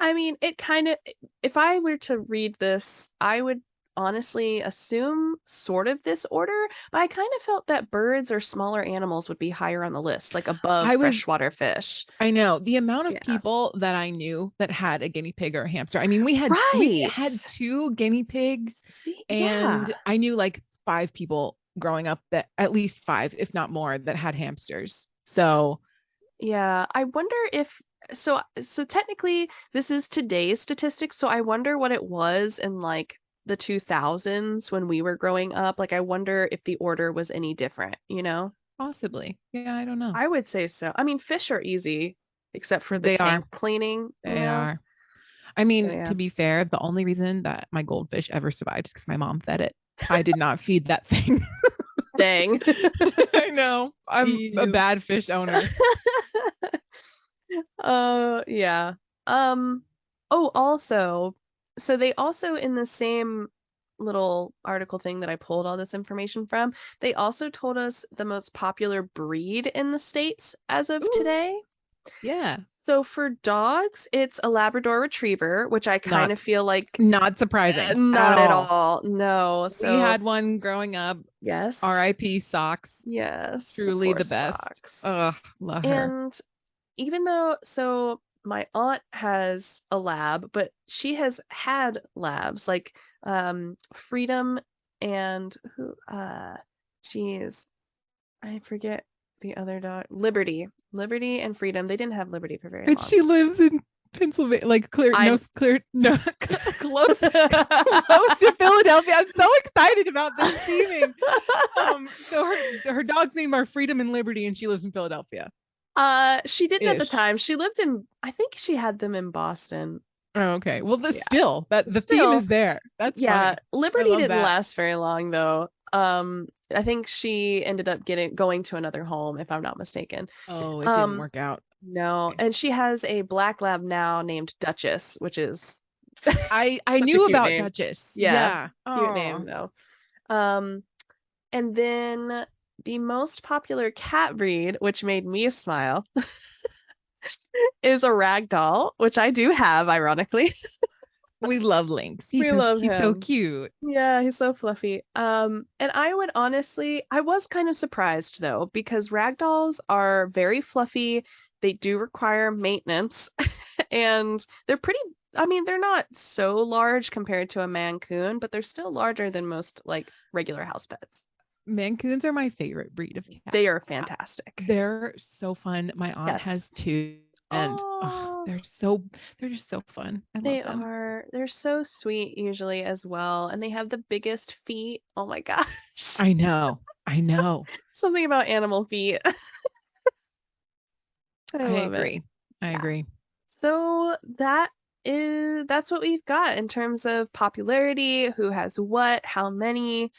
I mean, it kind of, if I were to read this, I would honestly assume sort of this order, but I kind of felt that birds or smaller animals would be higher on the list, like above freshwater fish. I know the amount of people that I knew that had a guinea pig or a hamster. I mean, we had 2 guinea pigs, and I knew like 5 people growing up, that at least 5, if not more, that had hamsters. So yeah, I wonder if so technically this is today's statistics, so I wonder what it was in like the 2000s when we were growing up. Like I wonder if the order was any different, Possibly. Yeah, I don't know. I would say so. I mean, fish are easy except for the tank cleaning. They are. I mean, to be fair, the only reason that my goldfish ever survived is because my mom fed it. I did not feed that thing. Dang. I know. I'm a bad fish owner. Yeah. Also, so they also, in the same little article thing that I pulled all this information from, they also told us the most popular breed in the States as of today. Yeah. So for dogs, it's a Labrador Retriever, which I kind of feel like not surprising. Not at all. No. So we had one growing up. Yes. R.I.P. Socks. Yes. Truly the best. Socks. Ugh, love her. And even though, my aunt has a lab, but she has had labs like Freedom and I forget the other dog. Liberty and Freedom. They didn't have Liberty for very long. And she lives in Pennsylvania, like close to Philadelphia. I'm so excited about this theming. So her dogs' name are Freedom and Liberty, and she lives in Philadelphia. She didn't at the time. She lived I think she had them in Boston. Oh, okay. Well, the theme is there. That's funny. Liberty didn't last very long though. I think she ended up going to another home, if I'm not mistaken. Oh, it didn't work out. No, and she has a black lab now named Duchess, which is I knew about name. Duchess. Yeah. Cute name though. And then the most popular cat breed, which made me smile, is a ragdoll, which I do have, ironically. We love Lynx. He's so cute. Yeah, he's so fluffy. And I was kind of surprised though, because ragdolls are very fluffy. They do require maintenance, and they're they're not so large compared to a Mancoon, but they're still larger than most like regular house pets. Mancoons are my favorite breed of cat. They are fantastic. They're so fun. My aunt has 2, and they're just so fun. They are. They're so sweet usually as well, and they have the biggest feet. Oh my gosh. I know. Something about animal feet. I agree. So that's what we've got in terms of popularity, who has what, how many.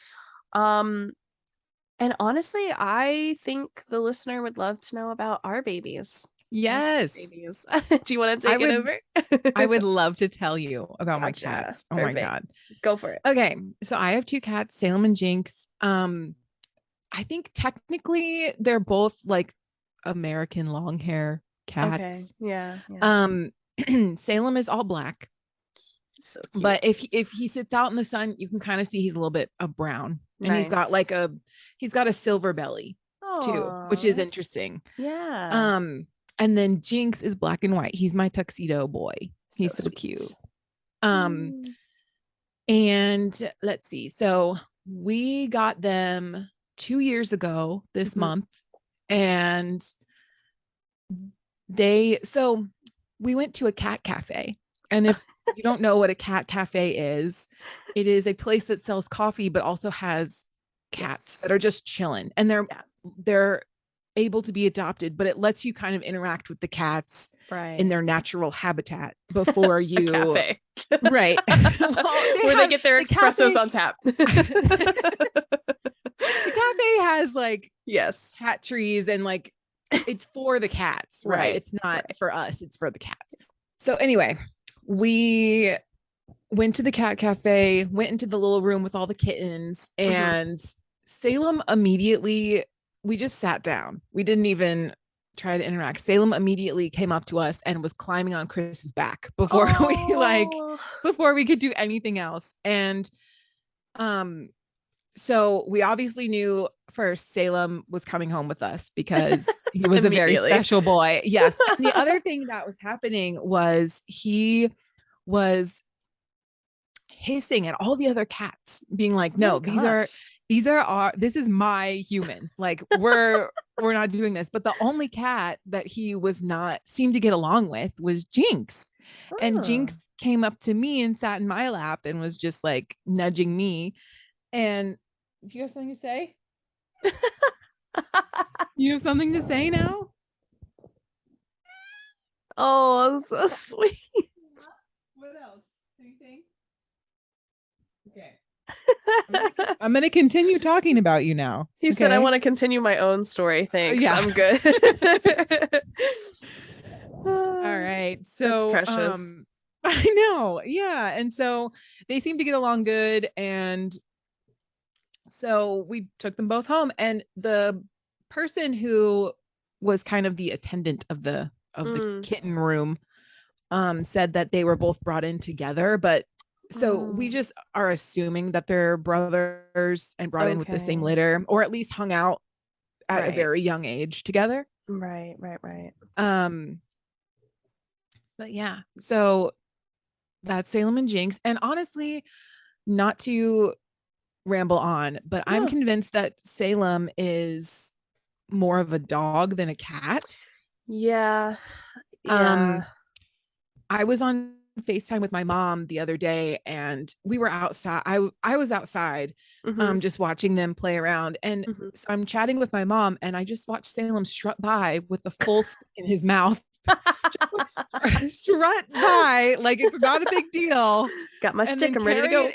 And honestly, I think the listener would love to know about our babies. Yes. Babies. Do you want to take it over? I would love to tell you about my Gotcha. cats. Oh Perfect. my God. Go for it. Okay. So I have 2 cats, Salem and Jinx. I think technically they're both like American long hair cats. Okay. Yeah. Salem is all black. So cute. But if he sits out in the sun, you can kind of see he's a little bit of brown. And Nice. he's got a silver belly too, which is interesting. Yeah. And then Jinx is black and white. He's my tuxedo boy. He's so cute. And let's see. So we got them 2 years ago this month. And we went to a cat cafe. And if you don't know what a cat cafe is, it is a place that sells coffee, but also has cats that are just chilling. And they're able to be adopted, but it lets you kind of interact with the cats in their natural habitat before you cafe. Right. Where they get their espressos on tap. The cafe has like cat trees and like it's for the cats, right? It's not for us, it's for the cats. So anyway, we went to the cat cafe, went into the little room with all the kittens, and Salem immediately, we just sat down. We didn't even try to interact. Salem immediately came up to us and was climbing on Chris's back before we could do anything else. And so we obviously knew first Salem was coming home with us because he was a very special boy. Yes. And the other thing that was happening was he was hissing at all the other cats, being like, no, this is my human. Like we're not doing this. But the only cat that he seemed to get along with was Jinx. And Jinx came up to me and sat in my lap and was just like nudging me. And do you have something to say? You have something to say now? Oh, that's so sweet. What else? Anything? Okay. I'm gonna continue talking about you now. He said, I want to continue my own story. Thanks. Yeah. I'm good. All right. So that's precious. I know. Yeah. And so they seem to get along good. And so we took them both home. And the person who was kind of the attendant of the kitten room said that they were both brought in together, but so we just are assuming that they're brothers and brought in with the same litter, or at least hung out at a very young age together. Right. But yeah, so that's Salem and Jinx. And honestly, not to ramble on, but I'm convinced that Salem is more of a dog than a cat. Yeah. I was on FaceTime with my mom the other day and we were outside. I was outside just watching them play around, and so I'm chatting with my mom and I just watched Salem strut by with the full stick in his mouth. Strut by like it's not a big deal. Got my stick, I'm ready to go.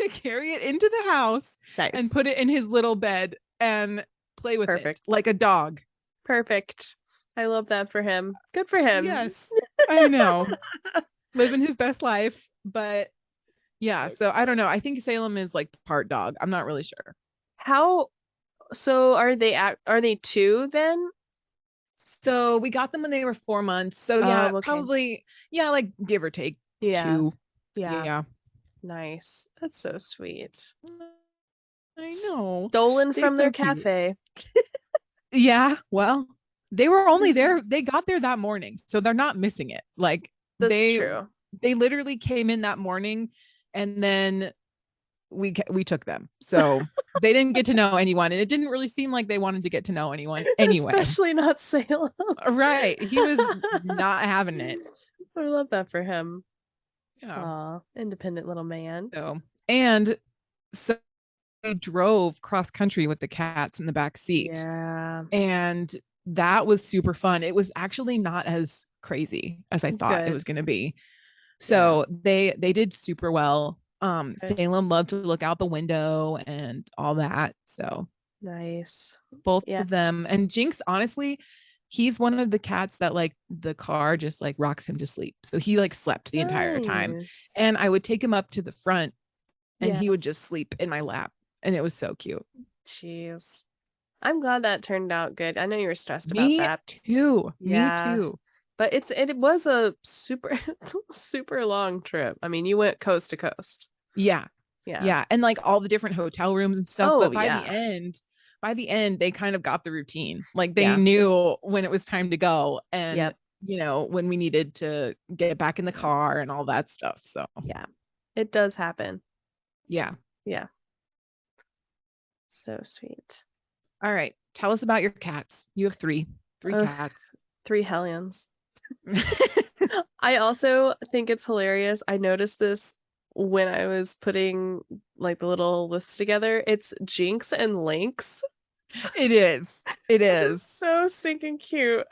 Carry it into the house and put it in his little bed and play with it like a dog. Perfect. I love that for him. Good for him. Yes, I know. Living his best life. But yeah, so I don't know. I think Salem is like part dog. I'm not really sure. So are they 2 then? So we got them when they were 4 months. So yeah, probably, like give or take 2. Yeah. Nice. That's so sweet. I know. Stolen from their cafe. Yeah, well, they were only there. They got there that morning, so they're not missing it. Like that's true. They literally came in that morning, and then we took them. So they didn't get to know anyone, and it didn't really seem like they wanted to get to know anyone anyway. Especially not Salem. Right? He was not having it. I love that for him. Yeah. Aw, independent little man. So we drove cross country with the cats in the back seat. Yeah. And that was super fun. It was actually not as crazy as I thought it was going to be. So they did super well. Salem loved to look out the window and all that. So nice. Both of them. And Jinx, honestly, he's one of the cats that like the car just like rocks him to sleep. So he like slept the entire time. And I would take him up to the front and he would just sleep in my lap. And it was so cute. Jeez. I'm glad that turned out good. I know you were stressed about that. Too. Yeah. Me too. But it was a super super long trip. I mean, you went coast to coast. Yeah. And like all the different hotel rooms and stuff. But by the end, they kind of got the routine. Like they knew when it was time to go and when we needed to get back in the car and all that stuff. So yeah, it does happen. Yeah. So sweet. All right. Tell us about your cats. You have three cats. 3 hellions. I also think it's hilarious. I noticed this when I was putting like the little lists together. It's Jinx and Lynx. It is. So stinking cute.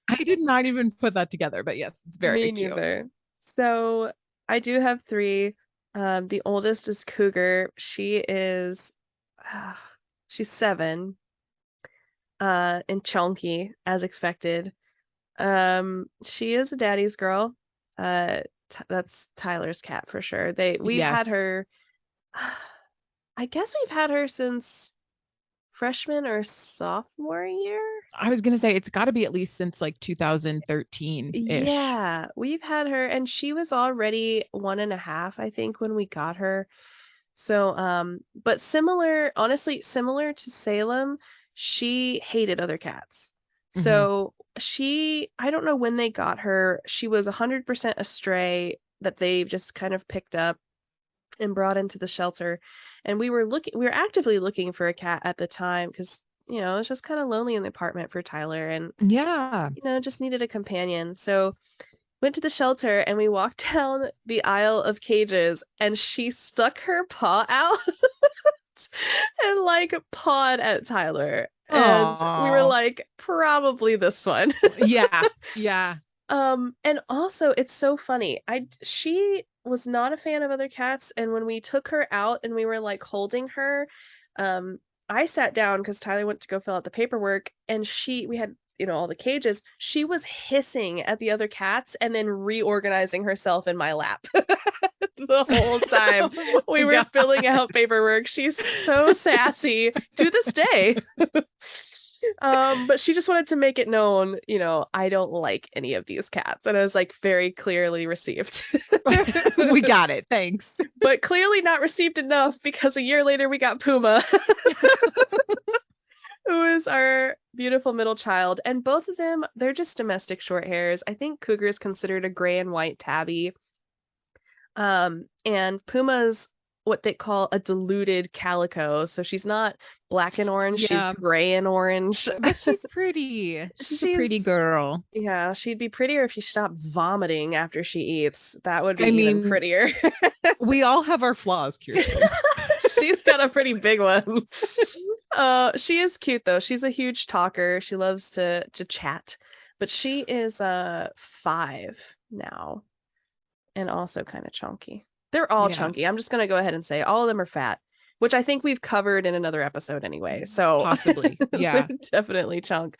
I did not even put that together, but yes, it's very cute. Me neither. So I do have 3. The oldest is Cougar. She's 7. And chunky as expected. She is a daddy's girl. That's Tyler's cat for sure. We've had her. I guess we've had her since freshman or sophomore year. I was gonna say it's got to be at least since like 2013-ish. Yeah, we've had her, and she was already 1.5, I think, when we got her. So, but honestly, similar to Salem, she hated other cats. So I don't know when they got her. She was 100% a stray that they just kind of picked up and brought into the shelter. And we were actively looking for a cat at the time because, it was just kind of lonely in the apartment for Tyler and just needed a companion. So went to the shelter and we walked down the aisle of cages and she stuck her paw out and like pawed at Tyler. And we were like, probably this one. Yeah. And also it's so funny. She was not a fan of other cats, and when we took her out and we were like holding her, I sat down because Tyler went to go fill out the paperwork, and we had all the cages. She was hissing at the other cats and then reorganizing herself in my lap the whole time we were filling out paperwork. She's so sassy to this day. But she just wanted to make it known, I don't like any of these cats. And I was like, very clearly received. We got it. Thanks. But clearly not received enough because a year later we got Puma. Who is our beautiful middle child. And both of them, they're just domestic short hairs. I think Cougar is considered a gray and white tabby. And Puma's what they call a diluted calico. So she's not black and orange, she's gray and orange. But she's pretty. She's a pretty girl. Yeah, she'd be prettier if she stopped vomiting after she eats. That would be even prettier. We all have our flaws, Kirsten. She's got a pretty big one. She is cute though. She's a huge talker. She loves to chat. But she is 5 now. And also kind of chunky. They're all chunky. I'm just going to go ahead and say all of them are fat, which I think we've covered in another episode anyway. So possibly. Yeah. Definitely chunk.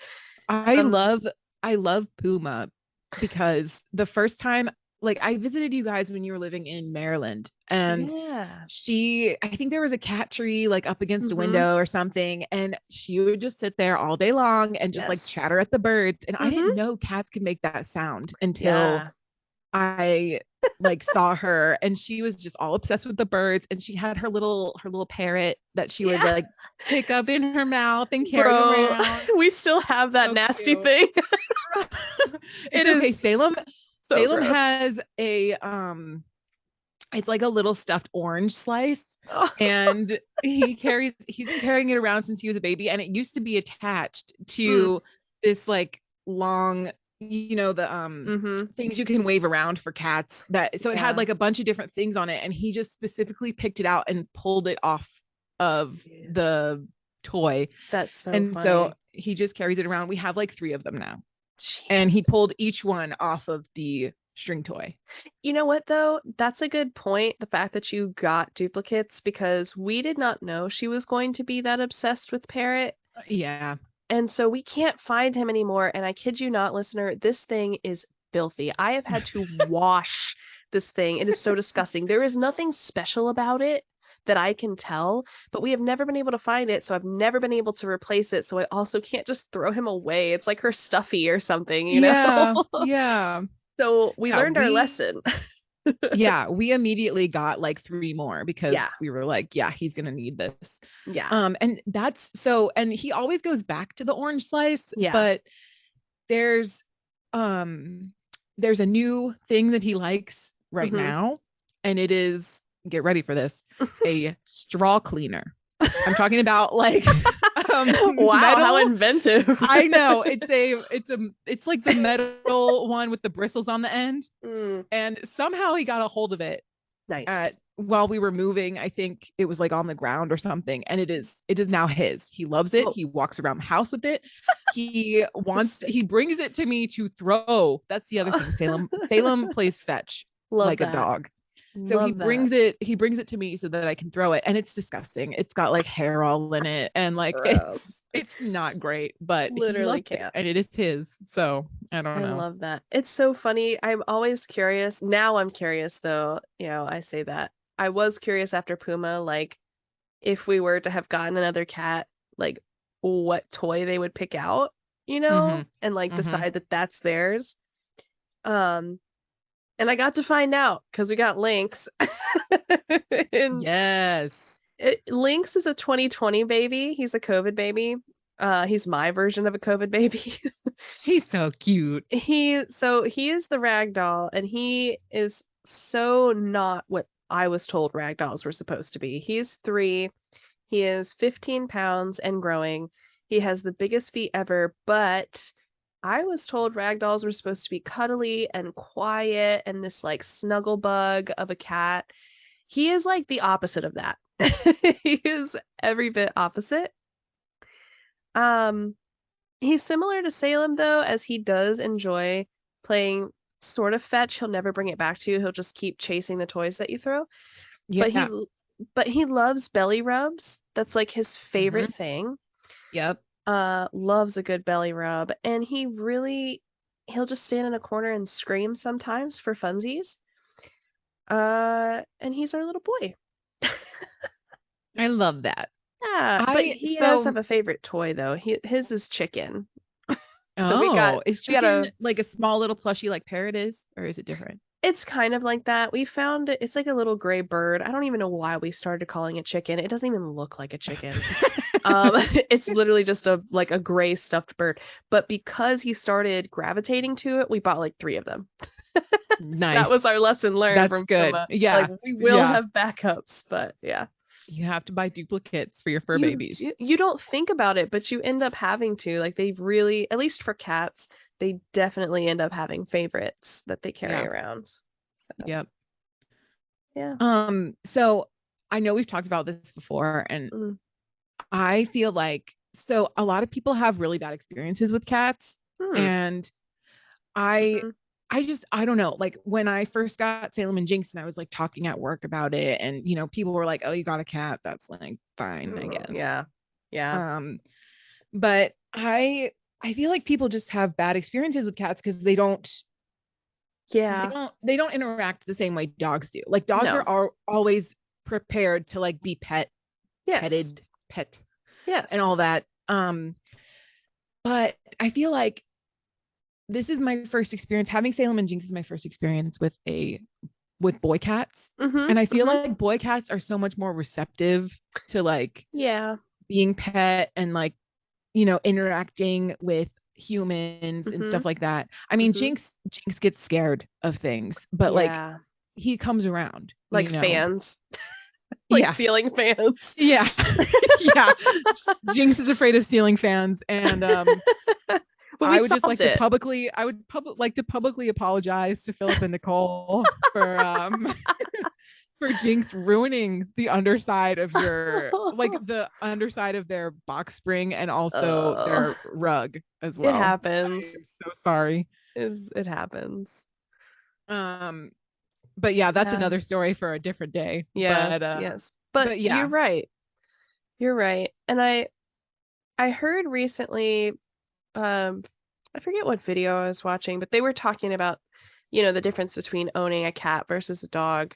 I love Puma because the first time, like, I visited you guys when you were living in Maryland, and I think there was a cat tree like up against a window or something, and she would just sit there all day long and just like chatter at the birds. And I didn't know cats could make that sound until I like saw her, and she was just all obsessed with the birds, and she had her little parrot that she would like pick up in her mouth and carry around. We still have that nasty thing. It is okay. Salem gross. Has a it's like a little stuffed orange slice, and he's been carrying it around since he was a baby, and it used to be attached to this like long, the things you can wave around for cats, so it had like a bunch of different things on it, and he just specifically picked it out and pulled it off of the toy. That's so and funny. So he just carries it around. We have like 3 of them now. Jeez. And he pulled each one off of the string toy. You know what, though? That's a good point. The fact that you got duplicates, because we did not know she was going to be that obsessed with Parrot. Yeah. And so we can't find him anymore. And I kid you not, listener, this thing is filthy. I have had to wash this thing. It is so disgusting. There is nothing special about it that I can tell, but we have never been able to find it. So I've never been able to replace it. So I also can't just throw him away. It's like her stuffy or something, you know? Yeah. So we learned our lesson. Yeah, we immediately got like 3 more because we were like, yeah, he's gonna need this. And that's so, and he always goes back to the orange slice, but there's a new thing that he likes right now, and it is, get ready for this, a straw cleaner. I'm talking about like wow, metal. how inventive. I know, it's like the metal one with the bristles on the end. And somehow he got a hold of it. Nice. While we were moving, I think it was like on the ground or something, and it is now his. He loves it. He walks around the house with it. He brings it to me to throw. That's the other thing. Salem plays fetch like a dog. So he brings it to me so that I can throw it, and it's disgusting. It's got like hair all in it, and like it's not great, but literally can't. And it is his, so I don't know. I love that. It's so funny. I'm always curious. Now I'm curious though. You know, I say that. I was curious after Puma, like if we were to have gotten another cat, like what toy they would pick out, you know, and like decide that that's theirs. And I got to find out because we got Lynx. Yes. Lynx is a 2020 baby. He's a COVID baby. He's my version of a COVID baby. He's so cute. He is the ragdoll, and he is so not what I was told ragdolls were supposed to be. He's 3. He is 15 pounds and growing. He has the biggest feet ever, but I was told ragdolls were supposed to be cuddly and quiet and this like snuggle bug of a cat. He is like the opposite of that. He is every bit opposite. He's similar to Salem though, as he does enjoy playing sort of fetch. He'll never bring it back to you. He'll just keep chasing the toys that you throw. Yeah. But he loves belly rubs. That's like his favorite thing. Yep. Loves a good belly rub, and he'll just stand in a corner and scream sometimes for funsies. And he's our little boy. I love that. Yeah, but he does have a favorite toy though. His is chicken. So is chicken like a small little plushie like Parrot is, or is it different? It's kind of like that. We found it's like a little gray bird. I don't even know why we started calling it chicken. It doesn't even look like a chicken. It's literally just a gray stuffed bird. But because he started gravitating to it, we bought like 3 of them. Nice. That was our lesson learned. That's good. Puma. Yeah. Like we will have backups, but yeah. You have to buy duplicates for your fur babies. You don't think about it, but you end up having to. Like they really, at least for cats, they definitely end up having favorites that they carry around. So. Yep. Yeah. So I know we've talked about this before, and I feel like a lot of people have really bad experiences with cats, and I don't know, like when I first got Salem and Jinx and I was like talking at work about it, and you know, people were like, oh, you got a cat, that's like fine, I guess. Yeah. But I feel like people just have bad experiences with cats because they don't interact the same way dogs do. Like dogs are always prepared to like be petted, and all that. But I feel like this is my first experience having Salem and Jinx is my first experience with boy cats. And I feel like boy cats are so much more receptive to like being pet and like, you know, interacting with humans and stuff like that. I mean, Jinx gets scared of things, but like he comes around like, you know? Fans. Like ceiling fans. Yeah. Jinx is afraid of ceiling fans, and I would just like to publicly apologize to Philip and Nicole for Jinx ruining the underside of your the underside of their box spring and also their rug as well. It happens. I'm so sorry. It happens. But yeah, that's another story for a different day. Yes. But yeah, you're right. You're right. And I heard recently, I forget what video I was watching, but they were talking about, the difference between owning a cat versus a dog.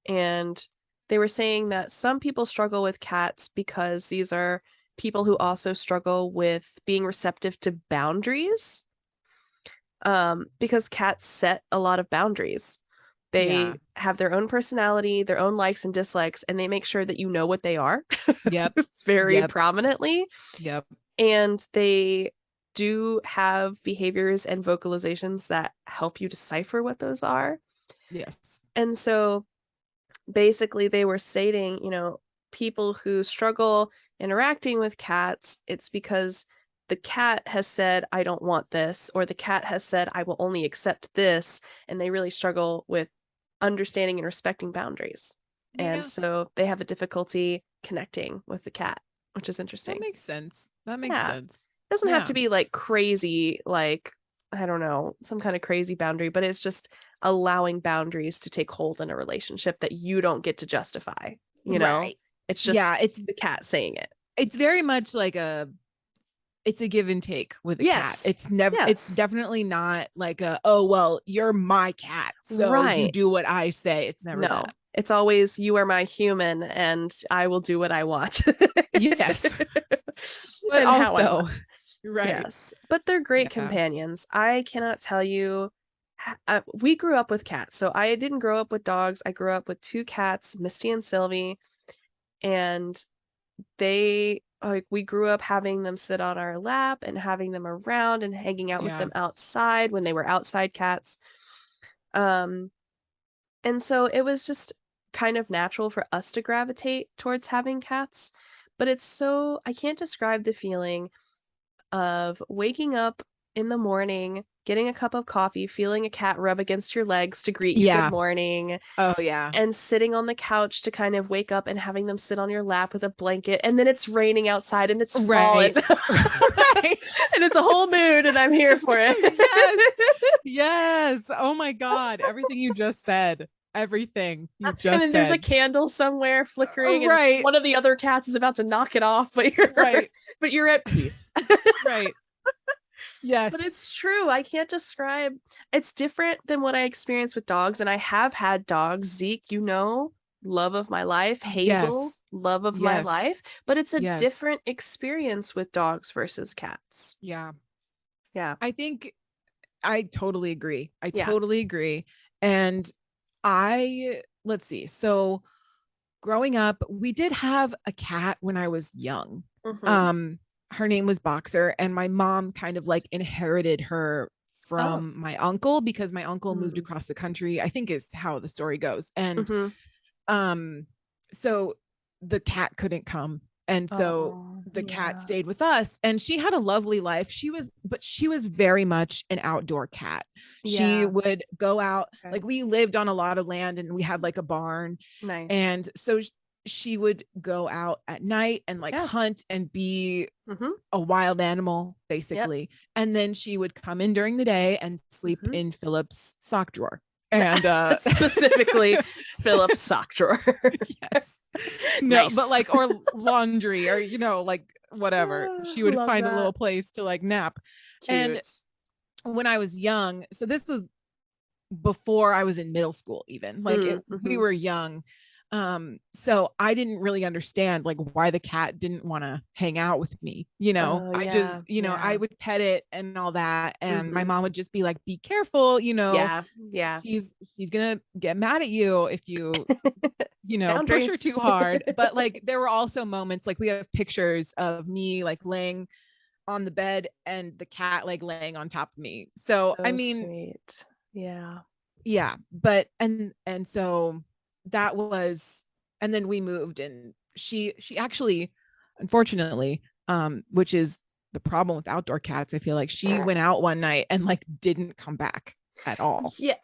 And they were saying that some people struggle with cats because these are people who also struggle with being receptive to boundaries. Because cats set a lot of boundaries. They have their own personality, their own likes and dislikes, and they make sure that you know what they are. Yep. Very prominently. Yep. And they do have behaviors and vocalizations that help you decipher what those are. Yes. And so basically they were stating, people who struggle interacting with cats, it's because the cat has said, I don't want this, or the cat has said, I will only accept this. And they really struggle with understanding and respecting boundaries. Yeah. And so they have a difficulty connecting with the cat, which is interesting. That makes sense. It doesn't have to be like crazy, like, I don't know, some kind of crazy boundary, but it's just allowing boundaries to take hold in a relationship that you don't get to justify, Right. It's just it's the cat saying it. It's very much like it's a give and take with a cat. It's never it's definitely not like oh well, you're my cat, so you do what I say. It's never that. It's always, you are my human and I will do what I want. Yes. But also, right. Yes. But they're great companions. I cannot tell you. We grew up with cats. So I didn't grow up with dogs. I grew up with 2 cats, Misty and Sylvie. And we grew up having them sit on our lap and having them around and hanging out with them outside when they were outside cats. And so it was just kind of natural for us to gravitate towards having cats. But I can't describe the feeling of waking up in the morning, getting a cup of coffee, feeling a cat rub against your legs to greet you good morning. Oh, yeah. And sitting on the couch to kind of wake up and having them sit on your lap with a blanket. And then it's raining outside and it's falling. Right. And it's a whole mood and I'm here for it. Yes. Oh my God. Everything you just said. Everything you just said. And then there's a candle somewhere flickering, and one of the other cats is about to knock it off, but you're at peace. Right. Yeah. But it's true. I can't describe. It's different than what I experienced with dogs, and I have had dogs. Zeke, love of my life. Hazel, love of my life. But it's a different experience with dogs versus cats. Yeah. Yeah. I think I totally agree. Totally agree. And let's see. So growing up, we did have a cat when I was young. Mm-hmm. Her name was Boxer, and my mom kind of like inherited her from my uncle because my uncle moved across the country, I think is how the story goes. And so the cat couldn't come. And so the cat stayed with us, and she had a lovely life. She was very much an outdoor cat. She would go out, like we lived on a lot of land and we had like a barn. Nice. And so she would go out at night and like hunt and be a wild animal basically. Yep. And then she would come in during the day and sleep in Philip's sock drawer. And specifically Philip's sock drawer. Yes. No, nice. But like, or laundry, or like whatever. She would find a little place to like nap. Cute. And when I was young, so this was before I was in middle school, even like we were young. So I didn't really understand like why the cat didn't want to hang out with me, I just, I would pet it and all that. And my mom would just be like, be careful, yeah. He's gonna get mad at you if you, push her too hard. But like, there were also moments, like we have pictures of me like laying on the bed and the cat like laying on top of me. So I mean, sweet. Yeah. But, and so that was, and then we moved, and she actually, unfortunately, which is the problem with outdoor cats, I feel like she went out one night and like didn't come back at all. Yeah,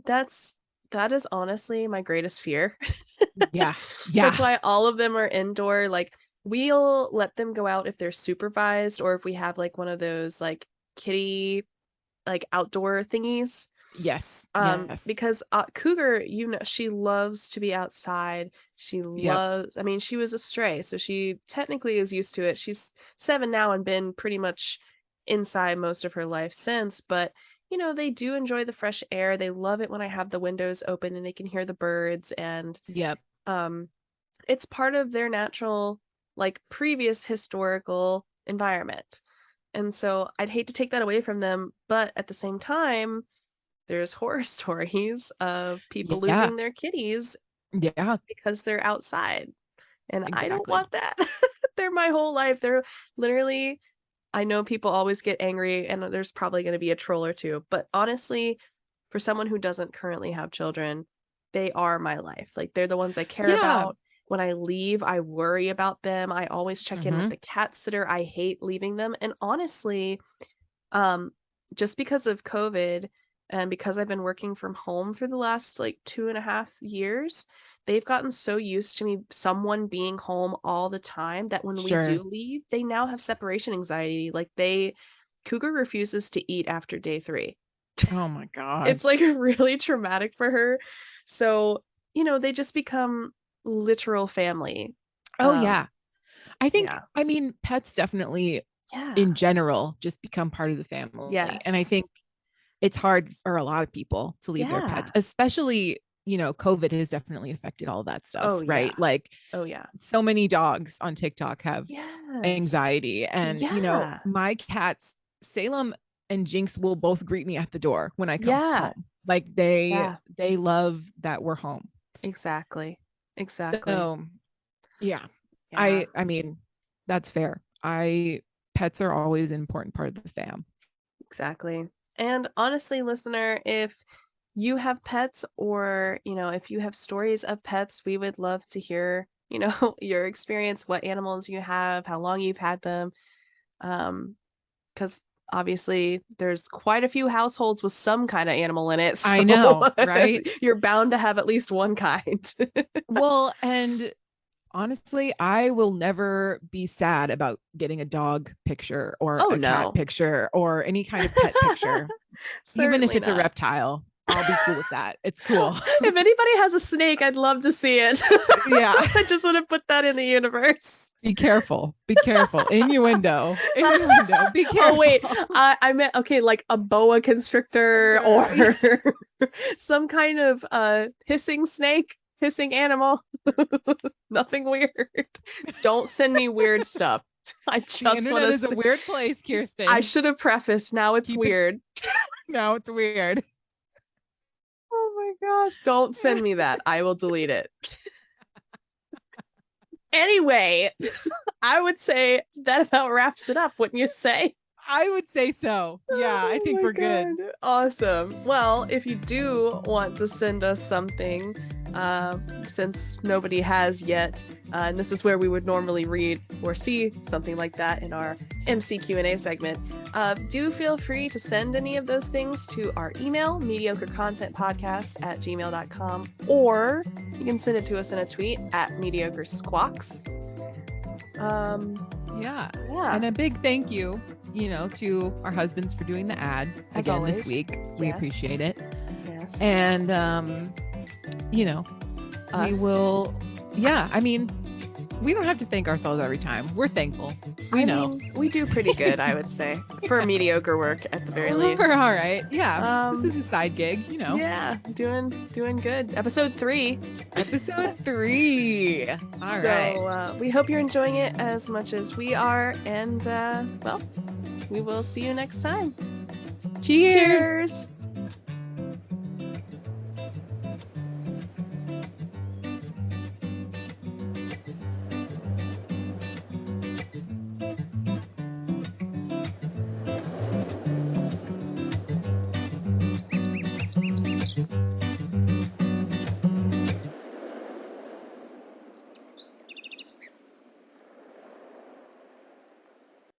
that is honestly my greatest fear. Yeah. That's why all of them are indoor. Like we'll let them go out if they're supervised, or if we have like one of those like kitty like outdoor thingies. Yes. Because Cougar, she loves to be outside. She loves, I mean, she was a stray, so she technically is used to it. She's 7 now and been pretty much inside most of her life since, but they do enjoy the fresh air. They love it when I have the windows open and they can hear the birds, and it's part of their natural, like, previous historical environment. And so I'd hate to take that away from them, but at the same time, there's horror stories of people losing their kitties because they're outside. And I don't want that. They're my whole life. They're literally, I know people always get angry, and there's probably going to be a troll or two, but honestly, for someone who doesn't currently have children, they are my life. Like, they're the ones I care about. When I leave, I worry about them. I always check in with the cat sitter. I hate leaving them. And honestly, just because of COVID and because I've been working from home for the last like 2.5 years, they've gotten so used to someone being home all the time that when we do leave, they now have separation anxiety. Like, Cougar refuses to eat after day 3. Oh my God. It's like really traumatic for her. So, they just become literal family. I think, I mean, pets definitely in general just become part of the family. Yes. And I think it's hard for a lot of people to leave their pets, especially, COVID has definitely affected all that stuff, right? Like, so many dogs on TikTok have anxiety, and my cats, Salem and Jinx, will both greet me at the door when I come home. Like, they love that we're home. Exactly. So I mean, that's fair. Pets are always an important part of the fam. Exactly. And honestly, listener, if you have pets, or if you have stories of pets, we would love to hear your experience, what animals you have, how long you've had them, because obviously there's quite a few households with some kind of animal in it, so I know, right? You're bound to have at least one kind. Well, and honestly, I will never be sad about getting a dog picture or a cat picture or any kind of pet picture. Even if it's a reptile, I'll be cool with that. It's cool. If anybody has a snake, I'd love to see it. I just want to put that in the universe. Be careful. Be careful. Innuendo. Innuendo. Be careful. Oh, wait. I meant, like a boa constrictor or some kind of hissing snake, hissing animal. Nothing weird. Don't send me weird stuff. I just want to. The internet is a weird place, Kirsten. I should have prefaced. Now it's weird. Now it's weird. Oh my gosh. Don't send me that. I will delete it. Anyway, I would say that about wraps it up, wouldn't you say? I would say so. Yeah, I think we're good. Awesome. Well, if you do want to send us something, since nobody has yet, and this is where we would normally read or see something like that in our MC Q&A segment, do feel free to send any of those things to our email, mediocrecontentpodcast@gmail.com, or you can send it to us in a tweet at mediocresquawks. And a big thank you, to our husbands for doing the ad as again always. This week. We appreciate it. Yes. And we will, I mean, we don't have to thank ourselves every time. We're thankful. We know. We do pretty good, I would say, for mediocre work at the very least. We're all right. Yeah. This is a side gig, Yeah, doing good. Episode 3. All right. So we hope you're enjoying it as much as we are, and we will see you next time. Cheers.